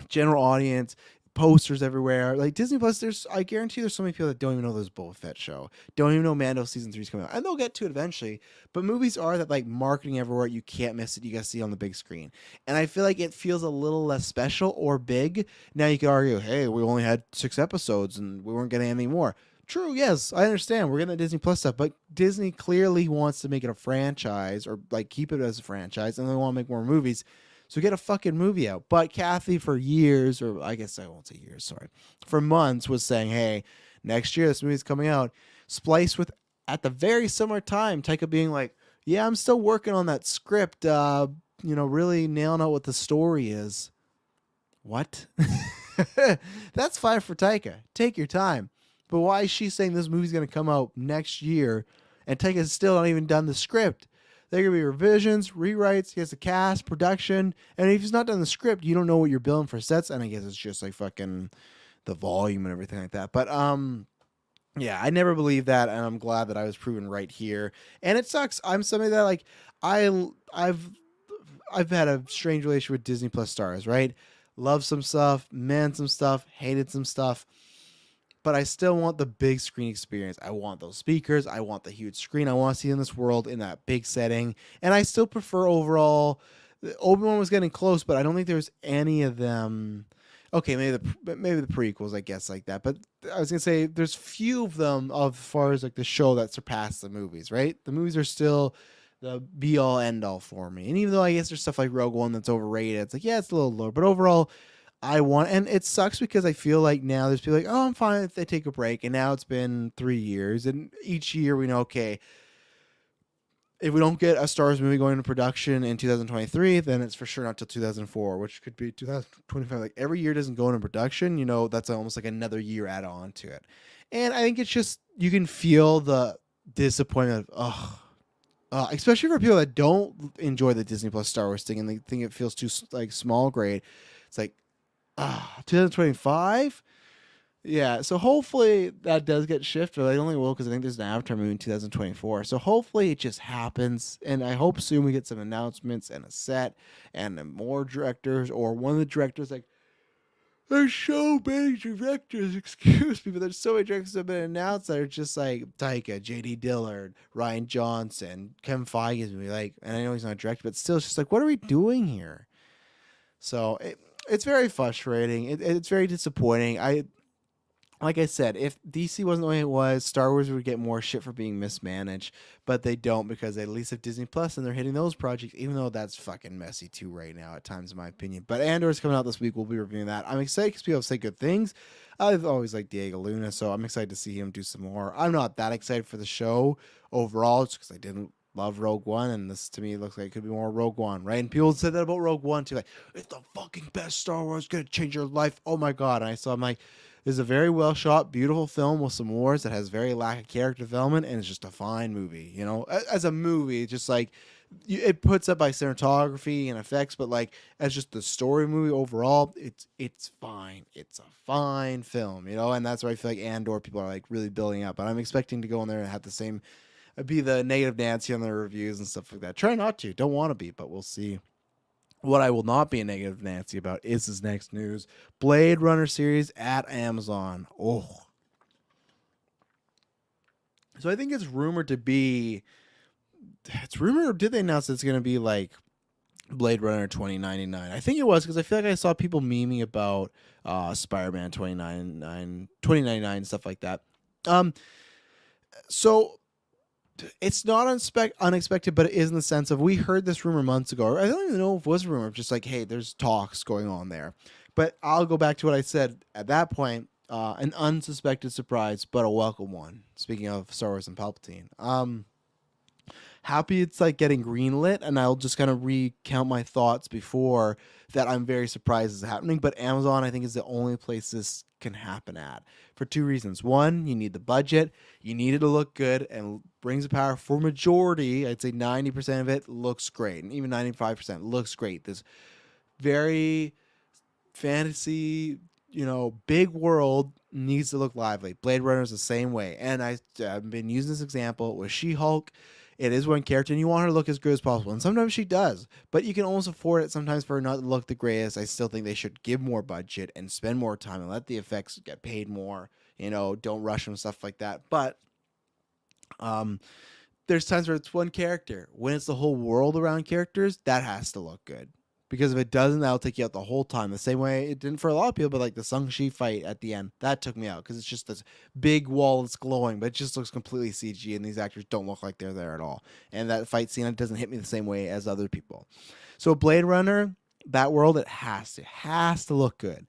general audience, posters everywhere. Like Disney Plus, I guarantee there's so many people that don't even know there's Boba Fett show, don't even know Mando season 3 is coming out, and they'll get to it eventually. But movies are that like marketing everywhere. You can't miss it. You got to see it on the big screen, and I feel like it feels a little less special or big. Now you could argue, hey, we only had 6 episodes and we weren't getting any more. True, yes, I understand. We're getting the Disney Plus stuff, but Disney clearly wants to make it a franchise or like keep it as a franchise, and they want to make more movies. So get a fucking movie out. But Kathy for years, or I guess I won't say years, sorry, for months was saying, hey, next year this movie's coming out. Spliced with, at the very similar time, Taika being like, yeah, I'm still working on that script, really nailing out what the story is. What? That's fine for Taika. Take your time. But why is she saying this movie's going to come out next year and Taika's still not even done the script? There are going to be revisions, rewrites. He has the cast, production. And if he's not done the script, you don't know what you're billing for sets. And I guess it's just like fucking the volume and everything like that. But, yeah, I never believed that, and I'm glad that I was proven right here. And it sucks. I'm somebody that like I've I've had a strange relationship with Disney Plus stars, right? Love some stuff, man some stuff, hated some stuff, but I still want the big screen experience. I want those speakers. I want the huge screen. I want to see in this world in that big setting. And I still prefer overall. Obi-Wan was getting close, but I don't think there's any of them. Okay, maybe the prequels, I guess, like that. But I was gonna say there's few of them as far as like the show that surpass the movies, right? The movies are still the be all end all for me. And even though I guess there's stuff like Rogue One that's overrated, it's like, yeah, it's a little lower. But overall, I want, and it sucks because I feel like now there's people like, oh, I'm fine if they take a break. And now it's been 3 years. And each year we know, okay, if we don't get a Star Wars movie going into production in 2023, then it's for sure not till 2004, which could be 2025. Like every year doesn't go into production, that's almost like another year add on to it. And I think it's just, you can feel the disappointment of, especially for people that don't enjoy the Disney Plus Star Wars thing and they think it feels too like small grade. It's like, 2025. Yeah, so hopefully that does get shifted. I only will because I think there's an Avatar movie in 2024. So hopefully it just happens, and I hope soon we get some announcements and a set and more directors, or one of the directors. Like, there's so many directors, excuse me, but there's so many directors that have been announced that are just like Taika, J.D. Dillard, Ryan Johnson, Kevin Feige's movie. Like, and I know he's not a director, but still, it's just like, what are we doing here? So it's very frustrating. It's very disappointing. Like I said, if DC wasn't the way it was, Star Wars would get more shit for being mismanaged, but they don't because they at least have Disney Plus and they're hitting those projects, even though that's fucking messy too right now at times, in my opinion. But Andor's coming out this week. We'll be reviewing that. I'm excited because people say good things. I've always liked Diego Luna, so I'm excited to see him do some more. I'm not that excited for the show overall, just because I didn't love Rogue One, and this to me looks like it could be more Rogue One, right? And people said that about Rogue One too, like, it's the fucking best Star Wars, gonna change your life. Oh my god! And I'm like, this is a very well shot, beautiful film with some wars that has very lack of character development, and it's just a fine movie. As a movie, just like it puts up by cinematography and effects, but like as just the story movie overall, it's fine. It's a fine film, and that's why I feel like Andor people are like really building up. But I'm expecting to go in there and have the same, be the negative Nancy on the reviews and stuff like that. Try not to, don't want to be, but we'll see. What I will not be a negative Nancy about is this next news. Blade Runner series at Amazon. Oh. So I think it's rumored to be, it's rumored, or did they announce it's going to be like Blade Runner 2099? I think it was, because I feel like I saw people memeing about Spider-Man 2099 and stuff like that. So it's not unexpected, but it is in the sense of, we heard this rumor months ago. I don't even know if it was a rumor, just like, hey, there's talks going on there. But I'll go back to what I said at that point. An unsuspected surprise, but a welcome one. Speaking of Star Wars and Palpatine. Happy it's like getting greenlit, and I'll just kind of recount my thoughts before that. I'm very surprised it's happening, but Amazon, I think, is the only place this can happen at, for two reasons. One, you need the budget, you need it to look good, and brings the power. For majority, I'd say 90% of it looks great, and even 95% looks great. This very fantasy, big world needs to look lively. Blade Runner is the same way, and I've been using this example with She-Hulk. It is one character, and you want her to look as good as possible. And sometimes she does. But you can almost afford it sometimes for her not to look the greatest. I still think they should give more budget and spend more time and let the effects get paid more. Don't rush them, stuff like that. But there's times where it's one character. When it's the whole world around characters, that has to look good. Because if it doesn't, that'll take you out the whole time. The same way it didn't for a lot of people, but like the Shang-Chi fight at the end, that took me out because it's just this big wall that's glowing, but it just looks completely CG, and these actors don't look like they're there at all. And that fight scene, it doesn't hit me the same way as other people. So Blade Runner, that world, it has to look good.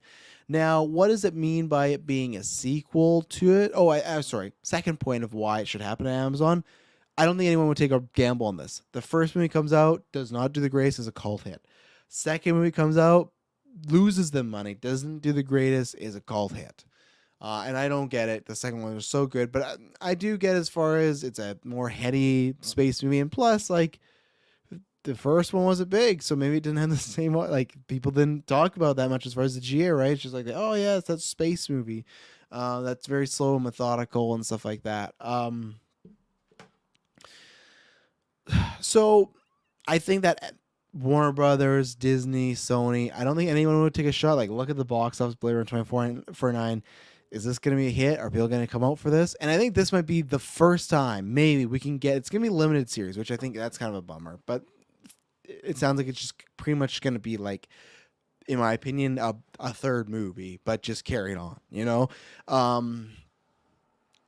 Now, what does it mean by it being a sequel to it? Oh, I'm sorry. Second point of why it should happen at Amazon. I don't think anyone would take a gamble on this. The first movie comes out, does not do the greatest, as a cult hit. Second movie comes out, loses them money, doesn't do the greatest, is a cult hit. And I don't get it. The second one was so good, but I do get as far as it's a more heady space movie. And plus, like, the first one wasn't big, so maybe it didn't have the same, like, people didn't talk about that much as far as the GA, right? It's just like, oh yeah, it's that space movie, that's very slow and methodical and stuff like that. So I think that Warner Brothers, Disney, Sony, I don't think anyone would take a shot. Like, look at the box office, Blade Runner 2049. Is this going to be a hit? Are people going to come out for this? And I think this might be the first time maybe we can get, it's going to be a limited series, which I think that's kind of a bummer. But it sounds like it's just pretty much going to be like, in my opinion, a third movie, but just carried on, you know?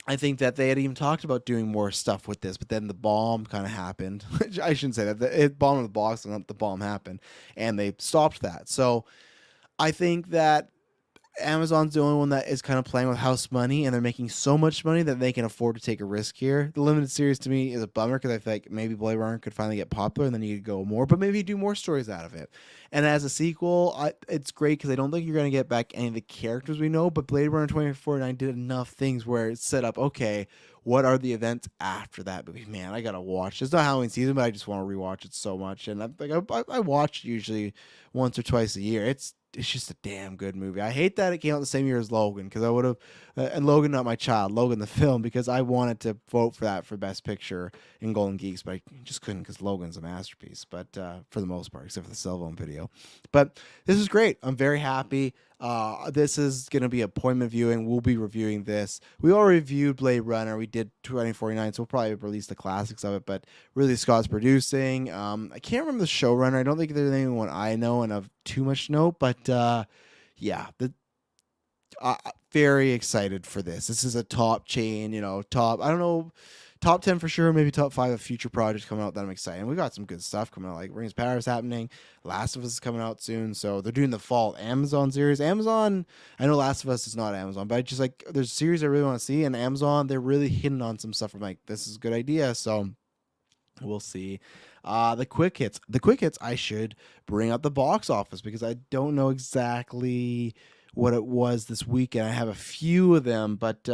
I think that they had even talked about doing more stuff with this, but then the bomb kind of happened. I shouldn't say that. It bombed the box and the bomb happened, and they stopped that. So I think that Amazon's the only one that is kind of playing with house money, and they're making so much money that they can afford to take a risk here. The limited series to me is a bummer because I feel like maybe Blade Runner could finally get popular and then you could go more, but maybe do more stories out of it. And as a sequel, it's great because I don't think you're going to get back any of the characters we know, but Blade Runner 2049 did enough things where it's set up, okay, what are the events after that movie? Man, I got to watch. It's not Halloween season, but I just want to rewatch it so much. And I watch usually once or twice a year. It's just a damn good movie. I hate that it came out the same year as Logan because I would have, and Logan, not my child, Logan the film, because I wanted to vote for that for Best Picture in Golden Geeks, but I just couldn't because Logan's a masterpiece. But for the most part, except for the cell phone video. But this is great. I'm very happy. This is going to be appointment viewing. We'll be reviewing this. We already reviewed Blade Runner. We did 2049, so we'll probably release the classics of it. But Ridley Scott's producing. I can't remember the showrunner. I don't think there's anyone I know and of too much note. But yeah, very excited for this. This is a top chain, top. I don't know. Top 10 for sure, maybe top 5 of future projects coming out that I'm excited. And we got some good stuff coming out, like Rings of Power is happening. Last of Us is coming out soon. So they're doing the fall Amazon series. Amazon, I know Last of Us is not Amazon, but I just like, there's a series I really want to see. And Amazon, they're really hitting on some stuff. I'm like, this is a good idea. So we'll see. The quick hits. The quick hits, I should bring up the box office because I don't know exactly what it was this weekend. I have a few of them, but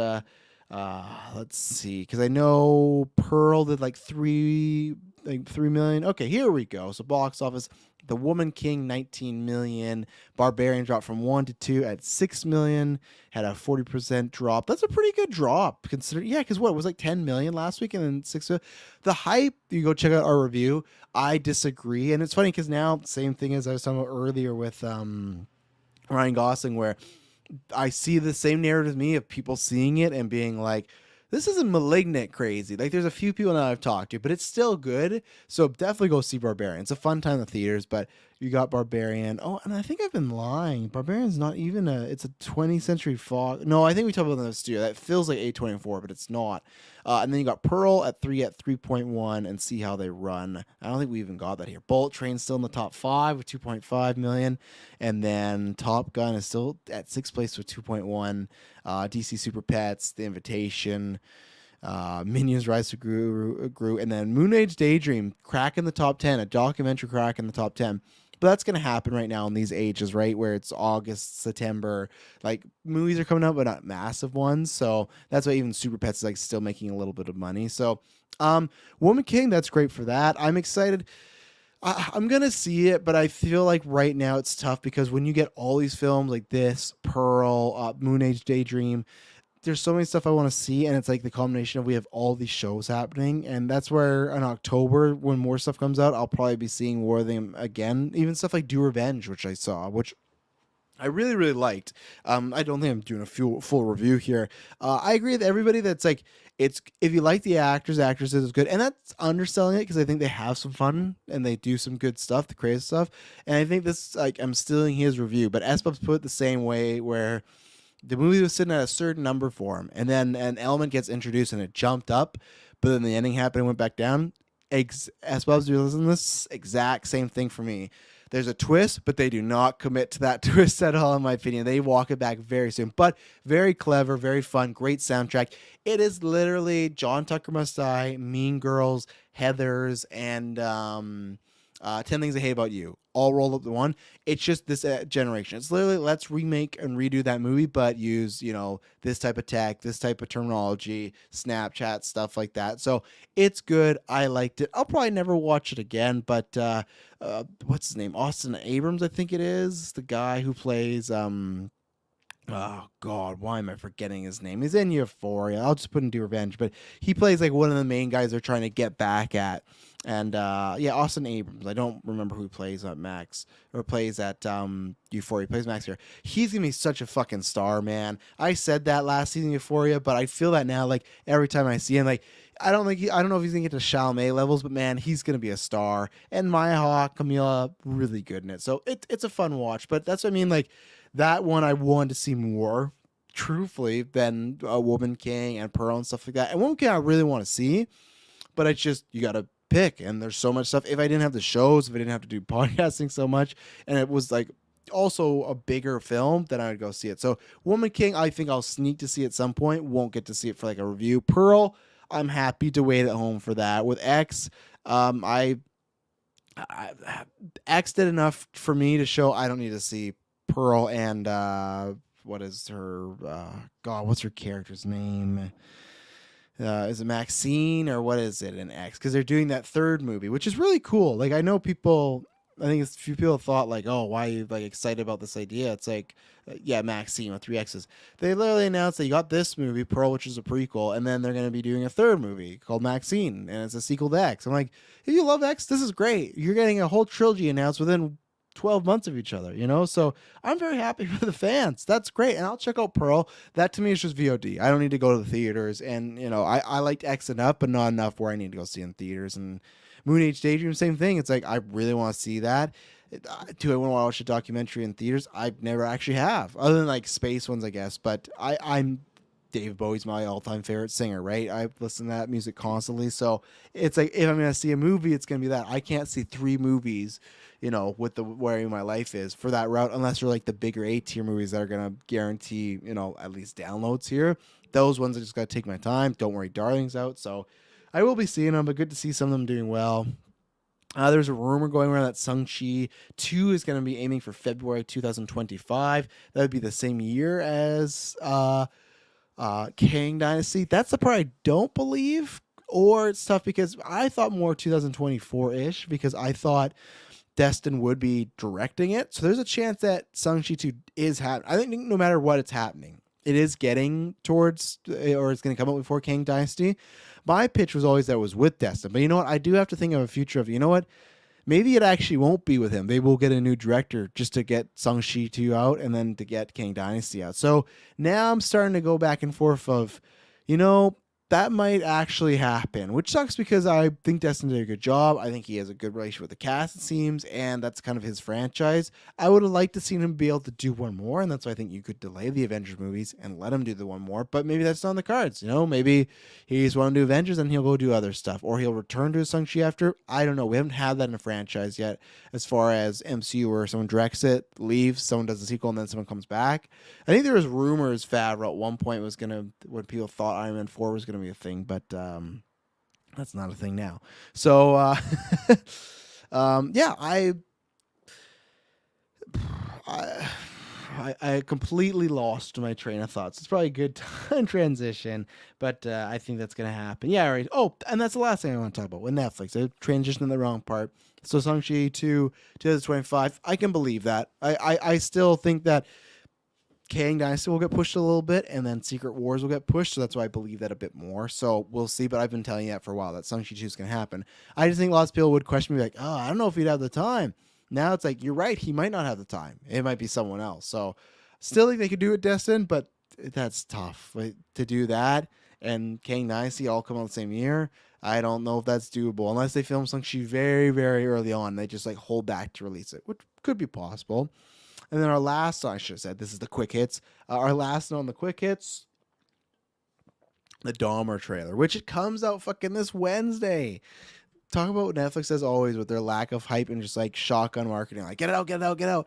let's see, because I know Pearl did like 3 million. Okay, here we go. So box office, The Woman King 19 million, Barbarian dropped from 1 to 2 at 6 million, had a 40% drop. That's a pretty good drop considering. Yeah, because what, it was like 10 million last week and then 6 million. The hype, you go check out our review. I disagree, and it's funny because now same thing as I was talking about earlier with Ryan Gosling, where I see the same narrative as me of people seeing it and being like, this isn't Malignant crazy. Like, there's a few people that I've talked to, but it's still good. So definitely go see Barbarian. It's a fun time in the theaters, but you got Barbarian. Oh, and I think I've been lying. Barbarian's not even it's a 20th Century Fox. No, I think we talked about that in the studio. That feels like A24, but it's not. And then you got Pearl at 3.1 and See How They Run. I don't think we even got that here. Bullet Train's still in the top 5 with 2.5 million. And then Top Gun is still at 6th place with 2.1. DC Super Pets, The Invitation, Minions Rise to Gru, and then Moon Age Daydream cracking the top 10, a documentary cracking the top 10. But that's going to happen right now in these ages, right? Where it's August, September, like movies are coming out, but not massive ones. So that's why even Super Pets is like still making a little bit of money. So, Woman King, that's great for that. I'm excited. I'm going to see it, but I feel like right now it's tough because when you get all these films like this, Pearl, Moon Age Daydream, there's so many stuff I want to see, and it's like the combination of we have all these shows happening, and that's where in October, when more stuff comes out, I'll probably be seeing more of them again. Even stuff like Do Revenge, which I saw, which I really, really liked. I don't think I'm doing a full review here. I agree with everybody that's like, it's if you like the actresses, it's good, and that's underselling it because I think they have some fun and they do some good stuff, the creative stuff. And I think this, like, I'm stealing his review, but S-Bub's put it the same way where the movie was sitting at a certain number for him, and then an element gets introduced and it jumped up, but then the ending happened and went back down. S-Bub's doing this exact same thing for me. There's a twist, but they do not commit to that twist at all, in my opinion. They walk it back very soon, but very clever, very fun, great soundtrack. It is literally John Tucker Must Die, Mean Girls, Heathers, and 10 Things I Hate About You, all rolled up to one. It's just this generation. It's literally let's remake and redo that movie, but use, this type of tech, this type of terminology, Snapchat, stuff like that. So it's good. I liked it. I'll probably never watch it again, but what's his name? Austin Abrams, I think it is. The guy who plays oh God, why am I forgetting his name? He's in Euphoria. I'll just put into Revenge, but he plays like one of the main guys they're trying to get back at. And yeah, Austin Abrams. I don't remember who plays at Max or plays at Euphoria. He plays Max here. He's gonna be such a fucking star, man. I said that last season of Euphoria, but I feel that now. Like every time I see him, like I don't know if he's gonna get to Chalamet levels, but man, he's gonna be a star. And Maya Hawke, Camila, really good in it. So it's a fun watch. But that's what I mean. Like that one, I wanted to see more, truthfully, than Woman King and Pearl and stuff like that. And Woman King, I really want to see, but it's just you gotta pick, and there's so much stuff. If I didn't have the shows, if I didn't have to do podcasting so much, and it was like also a bigger film, then I would go see it. So Woman King, I think I'll sneak to see at some point. Won't get to see it for like a review. Pearl, I'm happy to wait at home for that. With X, I X did enough for me to show I don't need to see Pearl and what is her God? What's her character's name? Is it Maxine or what is it in X? Because they're doing that third movie, which is really cool. Like I know people, I think a few people thought like, oh, why are you like excited about this idea? It's like, yeah, Maxine with three X's. They literally announced that you got this movie, Pearl, which is a prequel, and then they're going to be doing a third movie called Maxine, and it's a sequel to X. I'm like, if you love X, this is great. You're getting a whole trilogy announced within 12 months of each other, so I'm very happy for the fans. That's great. And I'll check out Pearl. That to me is just VOD. I don't need to go to the theaters. And I liked X enough, but not enough where I need to go see in theaters. And Moon Age Daydream, same thing. It's like I really want to see that. Do I want to watch a documentary in theaters? I never actually have, other than like space ones, I guess. But I'm Dave Bowie's my all-time favorite singer, right? I listen to that music constantly. So it's like if I'm going to see a movie, it's going to be that. I can't see three movies, with the where my life is for that route, unless they're like the bigger A-tier movies that are going to guarantee, at least downloads here. Those ones I just got to take my time. Don't Worry, Darling's out. So I will be seeing them, but good to see some of them doing well. There's a rumor going around that Shang-Chi 2 is going to be aiming for February 2025. That would be the same year as Kang Dynasty. That's the part I don't believe, or it's tough because I thought more 2024-ish because I thought Destin would be directing it. So there's a chance that Shang-Chi 2 is happening. I think no matter what, it's happening. It is getting towards, or it's going to come up before Kang Dynasty. My pitch was always that it was with Destin. But you know what? I do have to think of a future of, maybe it actually won't be with him. They will get a new director just to get Shang-Chi 2 out and then to get Kang Dynasty out. So now I'm starting to go back and forth of, that might actually happen, which sucks because I think Destin did a good job. I think he has a good relationship with the cast, it seems, and that's kind of his franchise. I would have liked to see him be able to do one more, and that's why I think you could delay the Avengers movies and let him do the one more, but maybe that's not on the cards. Maybe he's wanting to do Avengers and he'll go do other stuff, or he'll return to his Shang-Chi after. I don't know. We haven't had that in a franchise yet as far as MCU where someone directs it, leaves, someone does a sequel, and then someone comes back. I think there was rumors Favreau at one point was going to, when people thought Iron Man 4 was going to be a thing, but that's not a thing now. So yeah, I completely lost my train of thoughts. It's probably a good time transition, but I think that's gonna happen. Yeah, all right. Oh, and that's the last thing I want to talk about with Netflix. I transitioned to the wrong part. So Shang-Chi 2 2025. I can believe that. I still think that Kang Dynasty will get pushed a little bit, and then Secret Wars will get pushed, so that's why I believe that a bit more. So we'll see, but I've been telling you that for a while, that Shang-Chi 2 is going to happen. I just think lots of people would question me like, oh, I don't know if he'd have the time. Now it's like, you're right, he might not have the time. It might be someone else. So still think they could do it, Destin, but that's tough. To do that and Kang Dynasty all come out the same year, I don't know if that's doable, unless they film Shang-Chi very, very early on. They just like hold back to release it, which could be possible. And then our last, I should have said, this is the quick hits. Our last note on the quick hits, the Dahmer trailer, which it comes out fucking this Wednesday. Talk about what Netflix does always with their lack of hype and just like shotgun marketing. Like, get it out, get it out, get it out.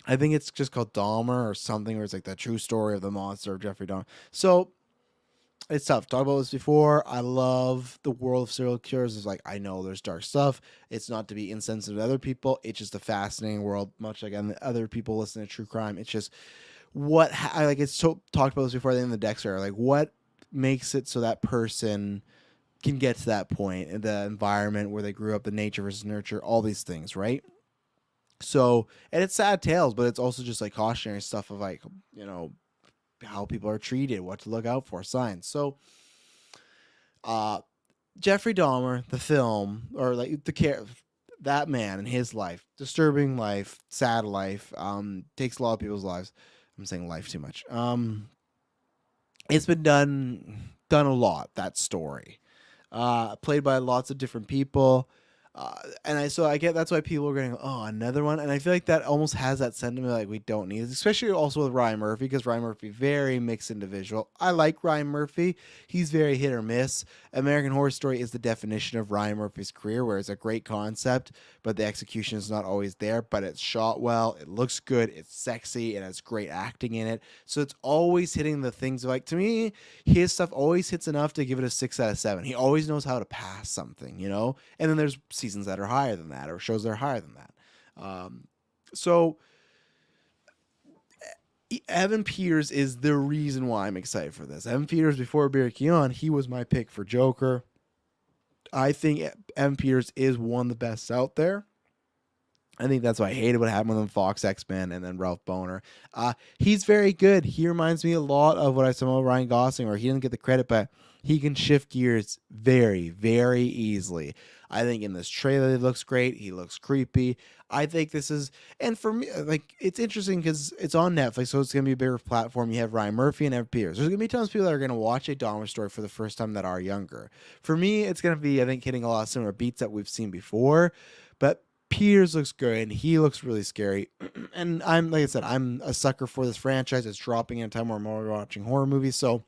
I think it's just called Dahmer or something, where it's like the true story of the monster of Jeffrey Dahmer. So It's tough. Talked about this before. I love the world of serial killers. It's like, I know there's dark stuff. It's not to be insensitive to other people. It's just a fascinating world. Much like other people listen to true crime. It's just I like. It's so talked about this before. In the Dexter, like what makes it so that person can get to that point in the environment where they grew up, the nature versus nurture, all these things, right? So, and it's sad tales, but it's also just like cautionary stuff of like, how people are treated, what to look out for, signs. So, uh, Jeffrey Dahmer, the film, or like that man and his life, disturbing life, sad life, takes a lot of people's lives. I'm saying life too much. It's been done a lot, that story. Played by lots of different people. I get that's why people are going, oh, another one. And I feel like that almost has that sentiment like we don't need it, especially also with Ryan Murphy, because Ryan Murphy, very mixed individual. I like Ryan Murphy. He's very hit or miss. American Horror Story is the definition of Ryan Murphy's career, where it's a great concept, but the execution is not always there. But it's shot well, it looks good, it's sexy, and has great acting in it. So it's always hitting the things like, to me, his stuff always hits enough to give it a 6 out of 7. He always knows how to pass something, And then there's seasons that are higher than that, or shows that are higher than that. So Evan Peters is the reason why I'm excited for this. Evan Peters, before Barry Keoghan, he was my pick for Joker. I think Evan Peters is one of the best out there. I think that's why I hated what happened with him, Fox, X-Men, and then Ralph Boner. He's very good. He reminds me a lot of what I saw with Ryan Gosling, where he didn't get the credit, but he can shift gears very, very easily. I think in this trailer, he looks great. He looks creepy. I think this is, and for me, like, it's interesting because it's on Netflix, so it's going to be a bigger platform. You have Ryan Murphy and Evan Peters. There's going to be tons of people that are going to watch a Dahmer story for the first time that are younger. For me, it's going to be, I think, hitting a lot of similar beats that we've seen before, but Peters looks good, and he looks really scary. And like I said, I'm a sucker for this franchise. It's dropping in a time where I'm more watching horror movies, so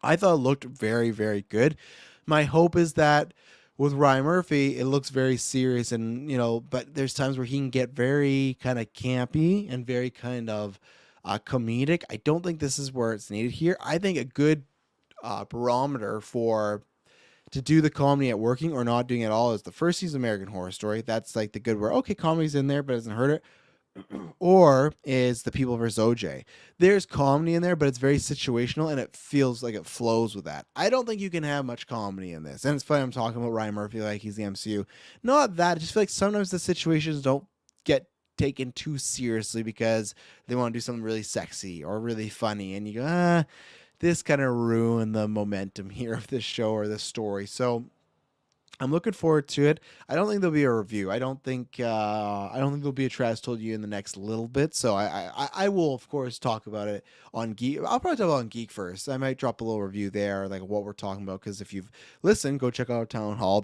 I thought it looked very, very good. My hope is that with Ryan Murphy, it looks very serious, and but there's times where he can get very kind of campy and very kind of comedic. I don't think this is where it's needed here. I think a good barometer to do the comedy at working or not doing it at all is the first season of American Horror Story. That's like the good where, okay, comedy's in there, but it doesn't hurt it. Or is The People vs. OJ. There's comedy in there, but it's very situational, and it feels like it flows with that. I don't think you can have much comedy in this. And it's funny I'm talking about Ryan Murphy like he's the MCU. Not that. I just feel like sometimes the situations don't get taken too seriously because they want to do something really sexy or really funny. And you go, this kind of ruined the momentum here of this show or this story. So I'm looking forward to it. I don't think there'll be a review. I don't think there'll be a Trash Told You in the next little bit. So I will of course talk about it on Geek. I'll probably talk about it on Geek First. I might drop a little review there, like what we're talking about. Because if you've listened, go check out Town Hall.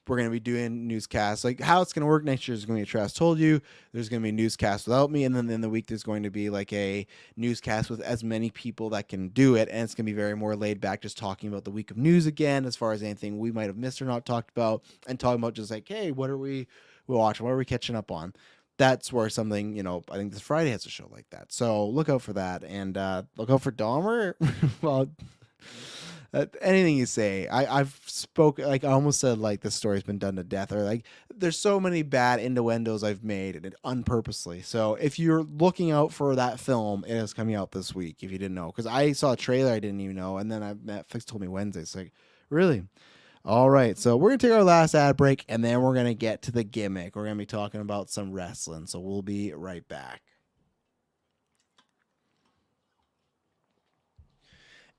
We're going to be doing newscasts. Like how it's going to work next year is going to be a Trash Told You. There's going to be a newscast without me. And then in the week, there's going to be like a newscast with as many people that can do it. And it's going to be very more laid back, just talking about the week of news again, as far as anything we might have missed or not talked about, and talking about just like, hey, what are we watching? What are we catching up on? That's where something, I think this Friday has a show like that. So look out for that. And look out for Dahmer. Well, anything you say, I've spoken, like I almost said like this story's been done to death, or like there's so many bad innuendos I've made and it unpurposely. So if you're looking out for that film, it is coming out this week. If you didn't know, because I saw a trailer I didn't even know, and then Netflix told me Wednesday. It's like, really? All right, so we're gonna take our last ad break, and then we're gonna get to the gimmick. We're gonna be talking about some wrestling, so we'll be right back.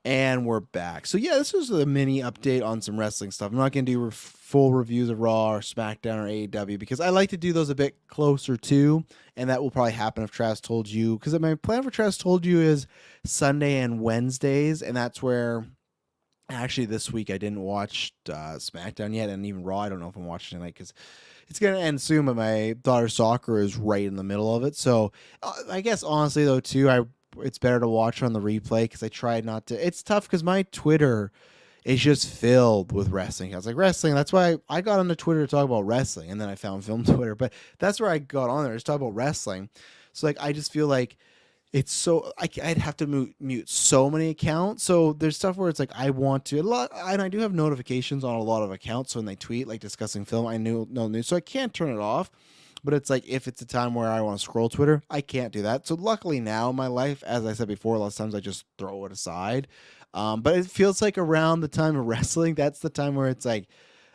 And we're back. So yeah, this was a mini update on some wrestling stuff. I'm not going to do full reviews of Raw or SmackDown or AEW because I like to do those a bit closer to, and that will probably happen if Trash Told You, because my plan for Trash Told You is Sunday and Wednesdays, and that's where actually this week I didn't watch SmackDown yet, and even Raw I don't know if I'm watching tonight because it's going to end soon, but my daughter's soccer is right in the middle of it. So I guess honestly though too, it's better to watch on the replay because I tried not to. It's tough because my Twitter is just filled with wrestling. I was like, wrestling. That's why I got onto Twitter to talk about wrestling, and then I found film Twitter. But that's where I got on there, just talk about wrestling. So like, I just feel like it's so I'd have to mute so many accounts. So there's stuff where it's like I want to a lot, and I do have notifications on a lot of accounts. So when they tweet like discussing film, I knew no news, so I can't turn it off. But it's like if it's a time where I want to scroll Twitter, I can't do that. So luckily now in my life, as I said before, a lot of times I just throw it aside. But it feels like around the time of wrestling, that's the time where it's like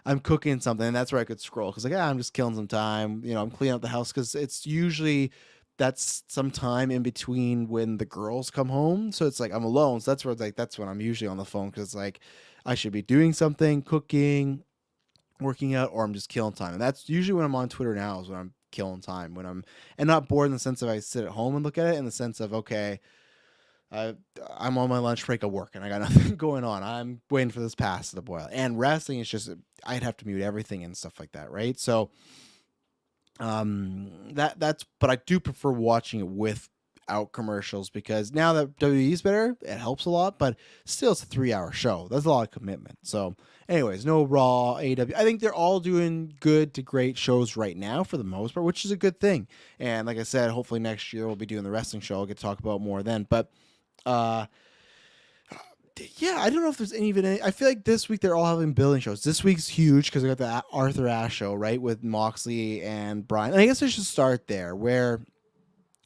I'm cooking something, and that's where I could scroll because like I'm just killing some time. I'm cleaning up the house because it's usually that's some time in between when the girls come home. So it's like I'm alone. So that's where it's like that's when I'm usually on the phone because like I should be doing something, cooking, working out, or I'm just killing time. And that's usually when I'm on Twitter now is when I'm killing time when I'm and not bored in the sense of I sit at home and look at it in the sense of okay, I'm on my lunch break at work and I got nothing going on. I'm waiting for this pass to boil. And wrestling is just I'd have to mute everything and stuff like that, right? So that's but I do prefer watching it without commercials because now that WWE is better, it helps a lot, but still it's a 3-hour show. That's a lot of commitment. So anyways, no Raw, AEW. I think they're all doing good to great shows right now for the most part, which is a good thing. And like I said, hopefully next year we'll be doing the wrestling show. I'll get to talk about more then. But uh yeah, I don't know if there's even any. I feel like this week they're all having building shows. This week's huge because I got the Arthur Ashe show, right, with Moxley and Bryan. And I guess I should start there, where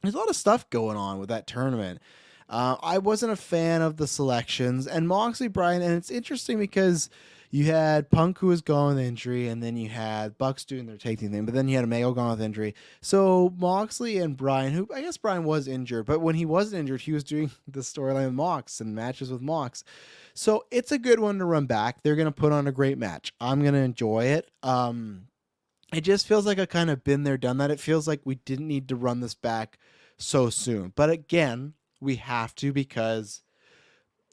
there's a lot of stuff going on with that tournament. I wasn't a fan of the selections and Moxley Bryan, and it's interesting because you had Punk who was gone with injury, and then you had Bucks doing their tag team thing, but then you had Omega gone with injury. So Moxley and Bryan, who I guess Bryan was injured, but when he wasn't injured, he was doing the storyline with Mox and matches with Mox. So it's a good one to run back. They're gonna put on a great match. I'm gonna enjoy it. It just feels like I kind of been there, done that. It feels like we didn't need to run this back so soon. But again, we have to because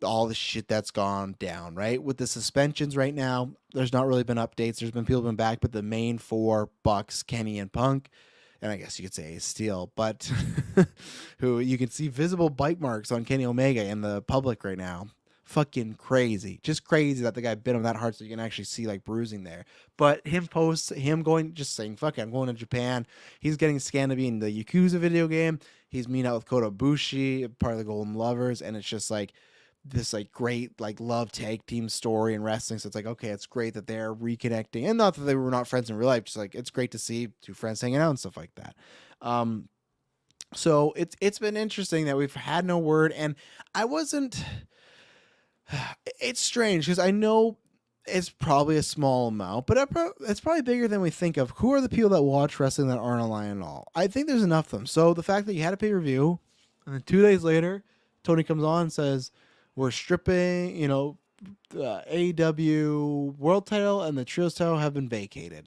all the shit that's gone down, right? With the suspensions right now, there's not really been updates. There's been people been back, but the main four, Bucks, Kenny, and Punk, and I guess you could say Steel, but who you can see visible bite marks on Kenny Omega in the public right now. Fucking crazy. Just crazy that the guy bit him that hard so you can actually see like bruising there. But him going, just saying, fuck it, I'm going to Japan. He's getting scanned to be in the Yakuza video game. He's meeting out with Kota Ibushi, part of the Golden Lovers, and it's just like this like great like love tag team story in wrestling. So it's like, okay, it's great that they're reconnecting. And not that they were not friends in real life, just like it's great to see two friends hanging out and stuff like that. So it's been interesting that we've had no word, and I wasn't it's strange because I know it's probably a small amount, but it's probably bigger than we think of. Who are the people that watch wrestling that aren't online at all? I think there's enough of them. So the fact that you had a pay per view, and then 2 days later, Tony comes on and says, "We're stripping, the AEW World Title and the Trios Title have been vacated.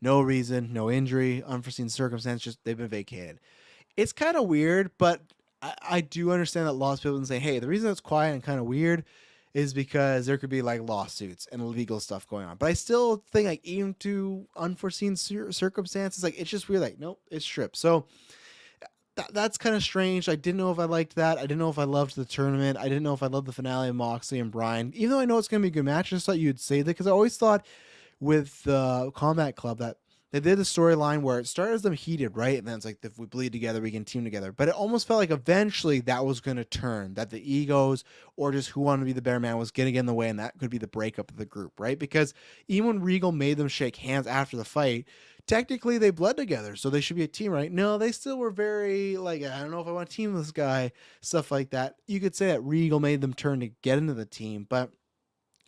No reason, no injury, unforeseen circumstance, just they've been vacated." It's kind of weird, but I do understand that lots of people can say, hey, the reason it's quiet and kind of weird is because there could be like lawsuits and legal stuff going on. But I still think like even to unforeseen circumstances, like it's just weird. Like, nope, it's stripped. So that's kind of strange. I didn't know if I liked that. I didn't know if I loved the tournament. I didn't know if I loved the finale of Moxley and Bryan. Even though I know it's going to be a good match, I just thought you'd say that because I always thought with the Combat Club that they did the storyline where it started as them heated, right? And then it's like, if we bleed together, we can team together. But it almost felt like eventually that was going to turn, that the egos or just who wanted to be the better man was going to get in the way, and that could be the breakup of the group, right? Because even when Regal made them shake hands after the fight, technically they bled together, so they should be a team, right? No, they still were very, like, I don't know if I want to team with this guy, stuff like that. You could say that Regal made them turn to get into the team, but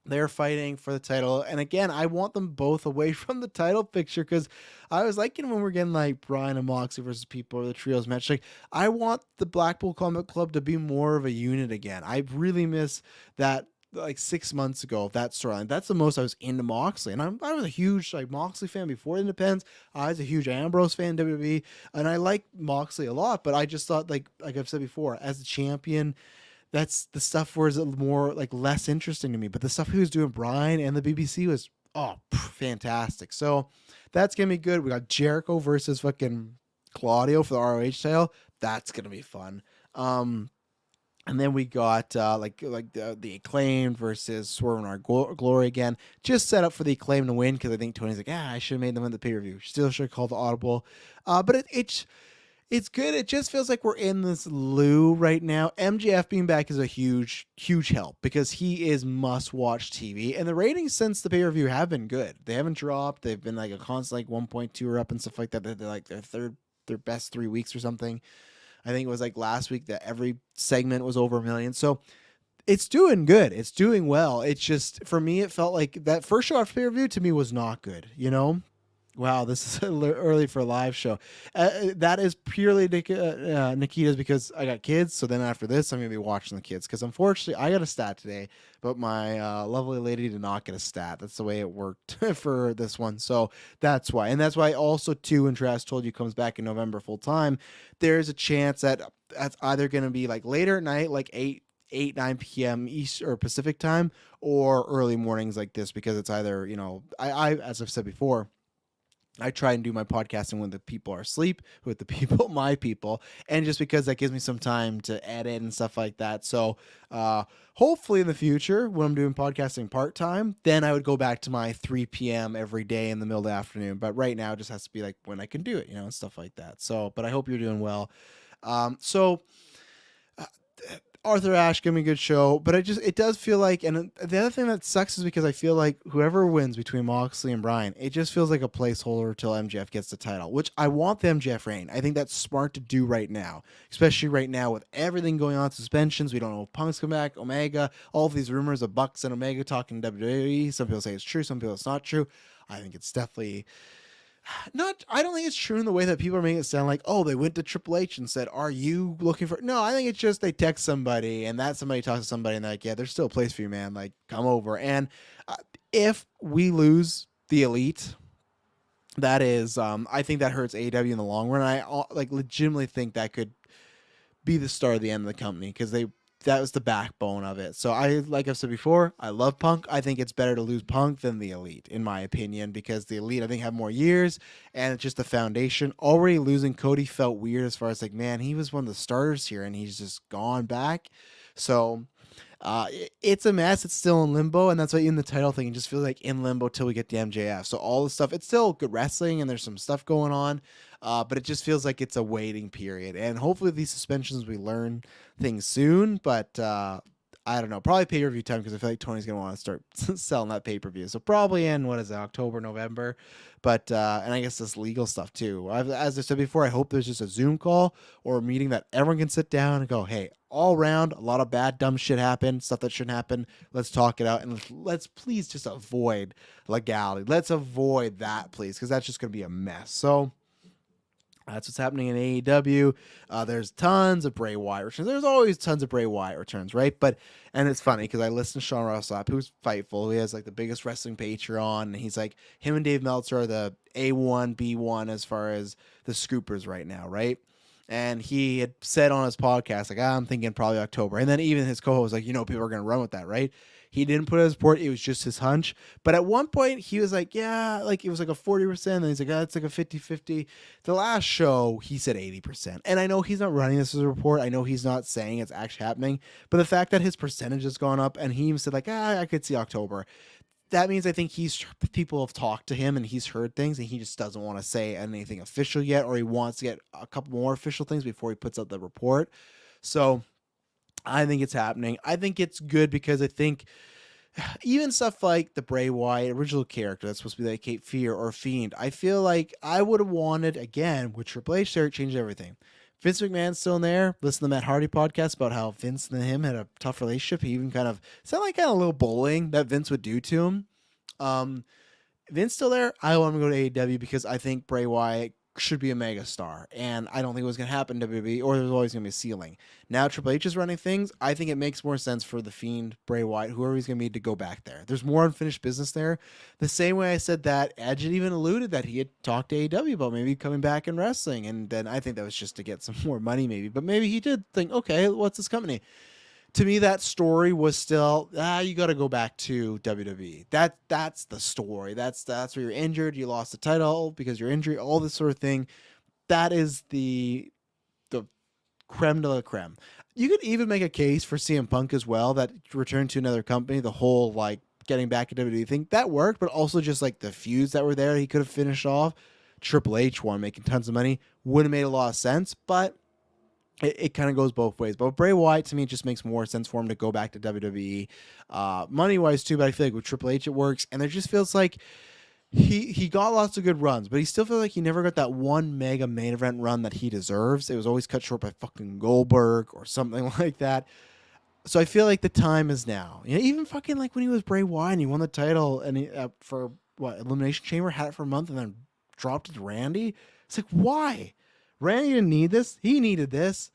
they're fighting for the title. And again, I want them both away from the title picture because I was liking when we're getting like Bryan and Moxley versus people or the trios match. Like, I want the Blackpool Combat Club to be more of a unit again. I really miss that like 6 months ago, that storyline. That's the most I was into Moxley. And I was a huge like Moxley fan before Independence. I was a huge Ambrose fan, WWE. And I like Moxley a lot, but I just thought like I've said before, as a champion, that's the stuff where it's more like less interesting to me. But the stuff he was doing, Bryan and the BBC, was fantastic. So that's gonna be good. We got Jericho versus fucking Claudio for the ROH title. That's gonna be fun. And then we got the Acclaimed versus Swerve in Our Glory again. Just set up for the Acclaimed to win because I think Tony's like, I should have made them win the pay per view. Still should have called the audible. But It's good. It just feels like we're in this loo right now. MJF being back is a huge, huge help because he is must-watch TV, and the ratings since the pay-per-view have been good. They haven't dropped. They've been like a constant like 1.2 or up and stuff like that. They're like their best 3 weeks or something. I think it was like last week that every segment was over 1 million. So it's doing good. It's doing well. It's just for me, it felt like that first show after pay-per-view to me was not good. You know. Wow, this is early for a live show. That is purely Nikita's because I got kids. So then after this, I'm going to be watching the kids because unfortunately I got a stat today, but my lovely lady did not get a stat. That's the way it worked for this one. So that's why. And that's why also, too, when Trash told you comes back in November full time, there's a chance that that's either going to be like later at night, like 9 p.m. East or Pacific time, or early mornings like this because it's either, I as I've said before, I try and do my podcasting when the people are asleep, with the people, my people, and just because that gives me some time to edit and stuff like that. So hopefully in the future, when I'm doing podcasting part-time, then I would go back to my 3 p.m. every day in the middle of the afternoon. But right now it just has to be like when I can do it, and stuff like that. So, but I hope you're doing well. Arthur Ashe gave me a good show, but it does feel like, and the other thing that sucks is because I feel like whoever wins between Moxley and Bryan, it just feels like a placeholder till MJF gets the title, which I want the MJF reign. I think that's smart to do right now, especially right now with everything going on, suspensions. We don't know if Punk's come back, Omega, all of these rumors of Bucks and Omega talking to WWE. Some people say it's true, some people it's not true. I think it's definitely I don't think it's true in the way that people are making it sound like, oh, they went to Triple H and said, are you looking for... No, I think it's just they text somebody and that somebody talks to somebody and they're like, yeah, there's still a place for you, man. Like, come over. And if we lose the Elite, that is, I think that hurts AEW in the long run. I legitimately think that could be the start of the end of the company because that was the backbone of it. So like I've said before, I love Punk. I think it's better to lose Punk than the Elite, in my opinion, because the Elite, I think, have more years and it's just the foundation. Already losing Cody felt weird as far as like, man, he was one of the starters here and he's just gone back. So it's a mess. It's still in limbo, and that's why in the title thing, it just feels like in limbo till we get the MJF. So all the stuff, it's still good wrestling and there's some stuff going on. But it just feels like it's a waiting period. And hopefully these suspensions, we learn things soon. But I don't know. Probably pay-per-view time because I feel like Tony's going to want to start selling that pay-per-view. So probably in, October, November. But, and I guess this legal stuff too. As I said before, I hope there's just a Zoom call or a meeting that everyone can sit down and go, hey, all around, a lot of bad, dumb shit happened, stuff that shouldn't happen. Let's talk it out. And let's please just avoid legality. Let's avoid that, please, because that's just going to be a mess. So... that's what's happening in AEW. There's tons of Bray Wyatt returns. There's always tons of Bray Wyatt returns, right? And it's funny because I listened to Sean Ross Sapp, who's Fightful. He has like the biggest wrestling Patreon, and he's like, him and Dave Meltzer are the A1, B1 as far as the scoopers right now, right? And he had said on his podcast, like, I'm thinking probably October. And then even his co-host was like, people are going to run with that, right? He didn't put it as report. It was just his hunch. But at one point, he was like, yeah, like it was like a 40%. And he's like, it's like a 50-50. The last show, he said 80%. And I know he's not running this as a report. I know he's not saying it's actually happening. But the fact that his percentage has gone up and he even said like, I could see October. That means I think people have talked to him and he's heard things and he just doesn't want to say anything official yet, or he wants to get a couple more official things before he puts out the report. So I think it's happening. I think it's good because I think even stuff like the Bray Wyatt original character that's supposed to be like Cape Fear or Fiend, I feel like I would have wanted, again, with Triple H there, it changed everything. Vince McMahon's still in there. Listen to the Matt Hardy podcast about how Vince and him had a tough relationship. He even kind of sounded like a little bullying that Vince would do to him. Vince still there. I want him to go to AEW because I think Bray Wyatt should be a mega star, and I don't think it was going to happen to WWE, or there's always going to be a ceiling. Now Triple H is running things. I think it makes more sense for the Fiend, Bray Wyatt, whoever he's going to be, to go back there. There's more unfinished business there. The same way I said that Edge had even alluded that he had talked to AEW about maybe coming back and wrestling, and then I think that was just to get some more money maybe, but maybe he did think, okay, what's this company? To me, that story was still, you got to go back to WWE. That's the story. That's where you're injured. You lost the title because you're injured, all this sort of thing. That is the creme de la creme. You could even make a case for CM Punk as well, that returned to another company, the whole like getting back at WWE thing. That worked, but also just like the feuds that were there, he could have finished off. Triple H one, making tons of money. Would have made a lot of sense, but it kind of goes both ways. But Bray Wyatt, to me, it just makes more sense for him to go back to WWE, money wise too. But I feel like with Triple H it works, and there just feels like he got lots of good runs, but he still feels like he never got that one mega main event run that he deserves. It was always cut short by fucking Goldberg or something like that. So I feel like the time is now. You know, even fucking like when he was Bray Wyatt and he won the title and for what, Elimination Chamber, had it for a month and then dropped it to Randy. It's like, why? Randy didn't need this. He needed this.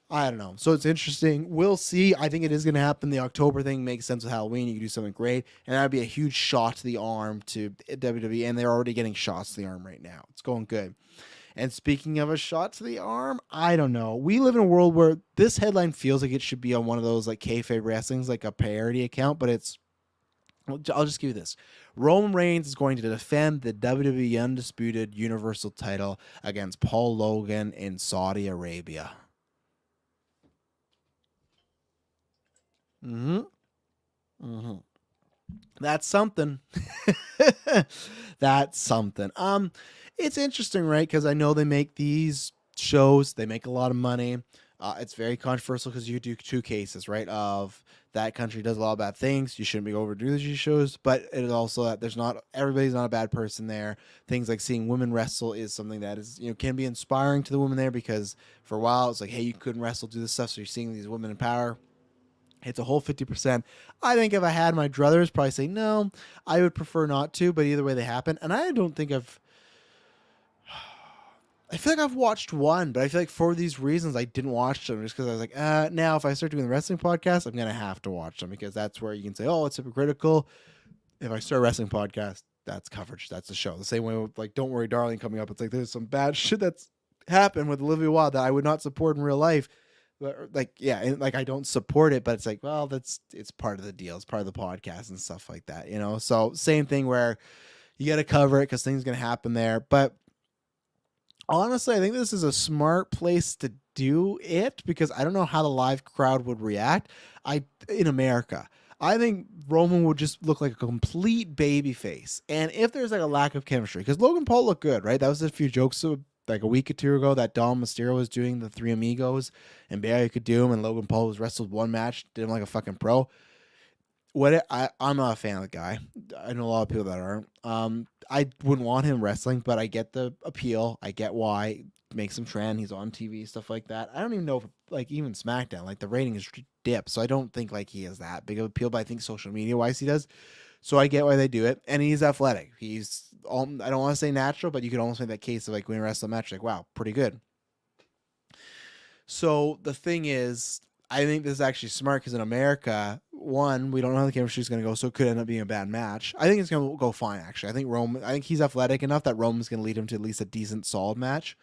I don't know. So it's interesting. We'll see. I think it is going to happen. The October thing makes sense with Halloween. You can do something great. And that'd be a huge shot to the arm to WWE. And they're already getting shots to the arm right now. It's going good. And speaking of a shot to the arm, I don't know. We live in a world where this headline feels like it should be on one of those like kayfabe wrestlings, like a parody account, but it's, I'll just give you this. Roman Reigns is going to defend the WWE Undisputed Universal title against Paul Logan in Saudi Arabia. Mm-hmm. Mm-hmm. That's something. That's something. It's interesting, right? Because I know they make these shows, they make a lot of money. It's very controversial because you do two cases, right? Of that country does a lot of bad things. You shouldn't be overdoing these shows, but it is also that there's not everybody's not a bad person there. Things like seeing women wrestle is something that is, you know, can be inspiring to the women there because for a while it's like, hey, you couldn't wrestle, do this stuff, so you're seeing these women in power. It's a whole 50%. I think if I had my druthers, probably say no. I would prefer not to, but either way they happen. And I don't think I feel like I've watched one, but I feel like for these reasons I didn't watch them just because I was like, now if I start doing the wrestling podcast, I'm gonna have to watch them because that's where you can say, oh, it's hypocritical. If I start a wrestling podcast, that's coverage, that's the show. The same way with like Don't Worry Darling coming up, it's like there's some bad shit that's happened with Olivia Wilde that I would not support in real life. Like, yeah, and like I don't support it, but it's like, well, it's part of the deal, it's part of the podcast and stuff like that, you know. So same thing where you got to cover it because things gonna happen there. But honestly, I think this is a smart place to do it because I don't know how the live crowd would react. In America, I think Roman would just look like a complete baby face, and if there's like a lack of chemistry, because Logan Paul looked good, right? That was a few jokes like a week or two ago that Dom Mysterio was doing the Three Amigos and Bray could do him, and Logan Paul was wrestled one match, did him like a fucking pro. I'm not a fan of the guy. I know a lot of people that aren't. I wouldn't want him wrestling, but I get the appeal. I get why it makes him trend. He's on TV, stuff like that. I don't even know if like even SmackDown, like the rating is dipped, so I don't think like he has that big of appeal. But I think social media wise he does. So I get why they do it, and he's athletic. He's I don't want to say natural, but you could almost make that case of like when you wrestle a match, like wow, pretty good. So the thing is, I think this is actually smart because in America, one, we don't know how the chemistry is going to go, so it could end up being a bad match. I think it's going to go fine, actually. I think he's athletic enough that Roman's going to lead him to at least a decent, solid match.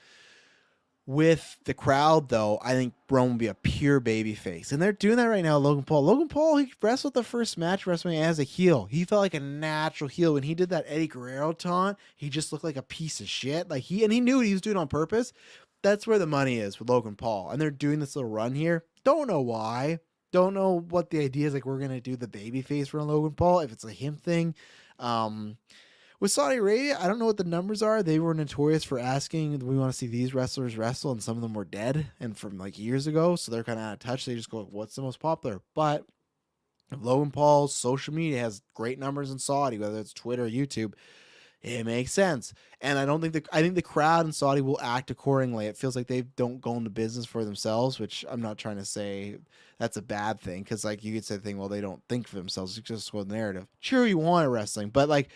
With the crowd, though, I think Roman will be a pure baby face. And they're doing that right now, Logan Paul. Logan Paul, he wrestled the first match wrestling as a heel. He felt like a natural heel. When he did that Eddie Guerrero taunt, he just looked like a piece of shit. Like he knew what he was doing on purpose. That's where the money is with Logan Paul. And they're doing this little run here. Don't know why. Don't know what the idea is. Like, we're going to do the baby face for Logan Paul, if it's a him thing. With Saudi Arabia, I don't know what the numbers are. They were notorious for asking, we want to see these wrestlers wrestle, and some of them were dead and from like years ago, so they're kind of out of touch. They just go, what's the most popular? But Logan Paul's social media has great numbers in Saudi, whether it's Twitter or YouTube. It makes sense. And I think the crowd in Saudi will act accordingly. It feels like they don't go into business for themselves, which I'm not trying to say that's a bad thing. Cause like you could say the thing, well, they don't think for themselves. It's just the narrative. Sure, you want wrestling, but like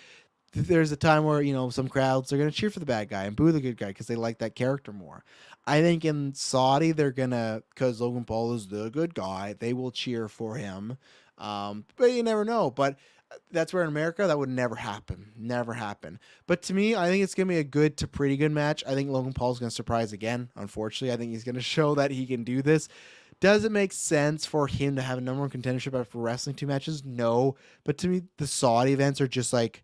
there's a time where, you know, some crowds are going to cheer for the bad guy and boo the good guy because they like that character more. I think in Saudi, they're going to, because Logan Paul is the good guy, they will cheer for him. But you never know. But that's where in America, that would never happen. Never happen. But to me, I think it's going to be a good to pretty good match. I think Logan Paul's going to surprise again, unfortunately. I think he's going to show that he can do this. Does it make sense for him to have a number one contendership for wrestling two matches? No. But to me, the Saudi events are just like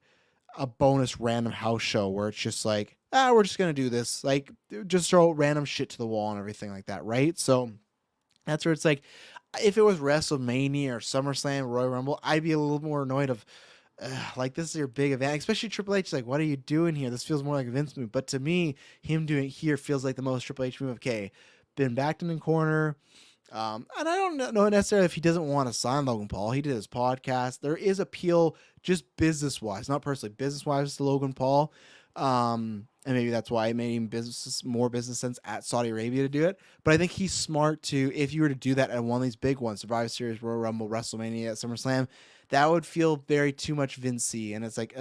a bonus random house show where it's just like, we're just going to do this. Like, just throw random shit to the wall and everything like that, right? So that's where it's like, if it was WrestleMania or SummerSlam, Royal Rumble, I'd be a little more annoyed of, like this is your big event, especially Triple H. Like, what are you doing here? This feels more like a Vince move. But to me, him doing it here feels like the most Triple H move. Okay, been backed in the corner. And I don't know necessarily if he doesn't want to sign Logan Paul. He did his podcast. There is appeal just business wise, not personally, business wise to Logan Paul. And maybe that's why it made him more business sense at Saudi Arabia to do it. But I think he's smart to, if you were to do that at one of these big ones, Survivor Series, Royal Rumble, WrestleMania, at SummerSlam, that would feel very too much Vince-y. And it's like,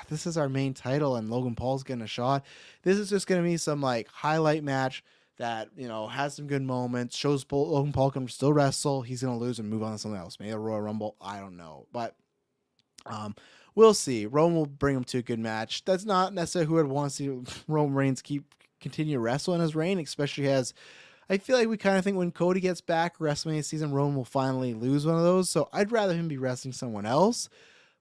this is our main title and Logan Paul's getting a shot. This is just going to be some like highlight match that, has some good moments, shows Logan Paul can still wrestle. He's going to lose and move on to something else. Maybe a Royal Rumble. I don't know. But we'll see. Roman will bring him to a good match. That's not necessarily who I'd want to see Roman Reigns continue to wrestle in his reign, especially as I feel like we kind of think when Cody gets back WrestleMania season, Roman will finally lose one of those. So I'd rather him be wrestling someone else.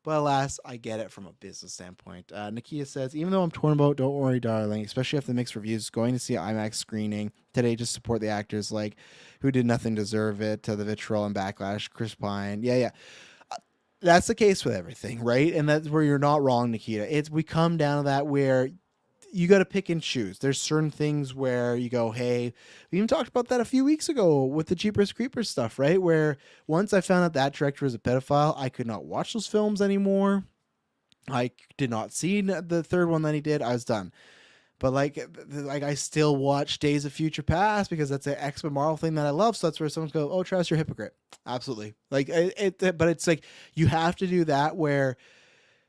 But alas, I get it from a business standpoint. Nakia says, even though I'm torn about Don't Worry Darling, especially after the mixed reviews, going to see an IMAX screening today to support the actors like who did nothing to deserve it, to the vitriol and backlash, Chris Pine. Yeah. That's the case with everything, right? And that's where you're not wrong, Nikita. We come down to that where you got to pick and choose. There's certain things where you go, hey, we even talked about that a few weeks ago with the Jeepers Creepers stuff, right? Where once I found out that director was a pedophile, I could not watch those films anymore. I did not see the third one that he did. I was done. But like I still watch Days of Future Past because that's an X-Men Marvel thing that I love. So that's where someone goes, "Oh, Travis, you're a hypocrite." Absolutely. Like but it's like you have to do that where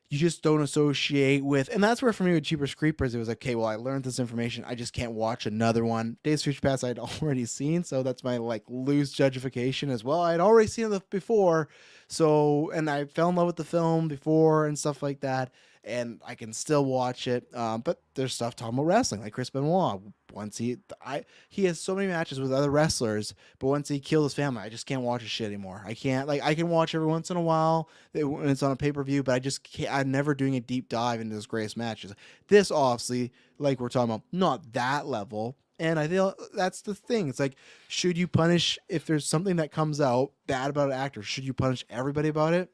you just don't associate with, and that's where for me with Jeepers Creepers, it was like, okay, well, I learned this information. I just can't watch another one. Days of Future Past I'd already seen, so that's my like loose justification as well. I'd already seen it before, so, and I fell in love with the film before and stuff like that, and I can still watch it. But there's stuff talking about wrestling, like Chris Benoit. Once he has so many matches with other wrestlers, but once he killed his family, I just can't watch his shit anymore. I can't, like, I can watch every once in a while when it's on a pay-per-view, but I just can't. I'm never doing a deep dive into his greatest matches. This obviously, like we're talking about, not that level. And I feel that's the thing. It's like, should you punish if there's something that comes out bad about an actor? Should you punish everybody about it?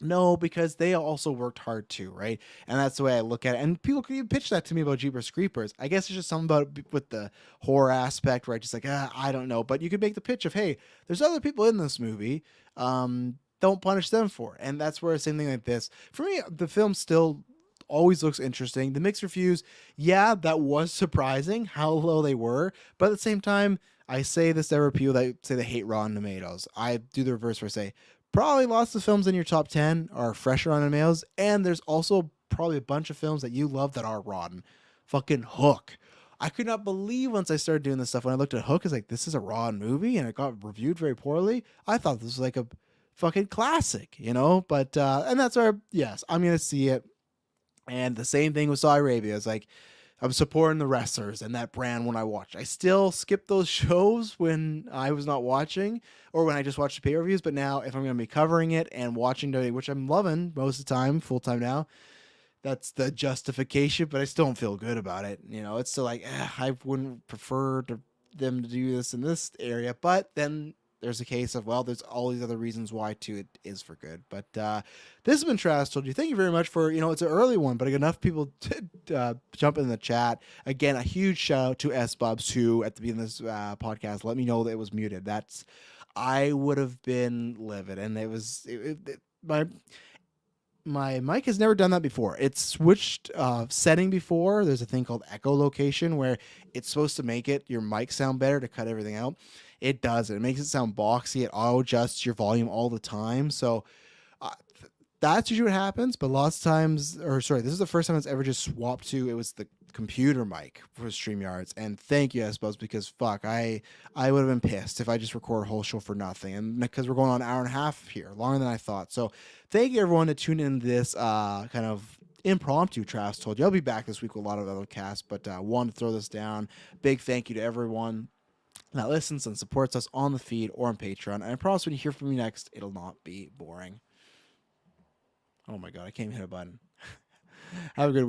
No, because they also worked hard too, right? And that's the way I look at it. And people could even pitch that to me about Jeepers Creepers. I guess it's just something about it with the horror aspect where I just like, I don't know. But you could make the pitch of, hey, there's other people in this movie. Don't punish them for it. And that's where same thing like this. For me, the film still always looks interesting. The mixed reviews, yeah, that was surprising how low they were. But at the same time, I say this to every people that say they hate Rotten Tomatoes. I do the reverse where I say, probably lots of films in your top 10 are fresher on emails, and there's also probably a bunch of films that you love that are rotten. Fucking Hook. I could not believe once I started doing this stuff, when I looked at Hook, it's like, this is a rotten movie, and it got reviewed very poorly. I thought this was like a fucking classic, But, and that's where, yes, I'm going to see it. And the same thing with Saudi Arabia. It's like, I'm supporting the wrestlers and that brand when I watch. I still skip those shows when I was not watching or when I just watched the pay-per-views. But now if I'm going to be covering it and watching WWE, which I'm loving most of the time, full-time now, that's the justification. But I still don't feel good about it. It's still like, I wouldn't prefer them to do this in this area. But then there's a case of, well, there's all these other reasons why too it is for good. But this has been Travis Told You. Thank you very much for, it's an early one, but enough people to jump in the chat. Again, a huge shout out to S Bubs who at the beginning of this podcast let me know that it was muted. I would have been livid, and it was my mic has never done that before. It's switched setting before. There's a thing called echolocation where it's supposed to make your mic sound better to cut everything out. It does. It makes it sound boxy. It auto adjusts your volume all the time. So that's usually what happens. But lots of times, this is the first time it's ever just swapped to. It was the computer mic for StreamYards. And thank you, SBuzz, because fuck, I would have been pissed if I just record a whole show for nothing. And because we're going on an hour and a half here, longer than I thought. So thank you everyone to tune in to this kind of impromptu Travis Told You. I'll be back this week with a lot of other casts, but wanted to throw this down. Big thank you to everyone that listens and supports us on the feed or on Patreon. And I promise when you hear from me next, it'll not be boring. Oh my God, I can't even hit a button. Have a good week.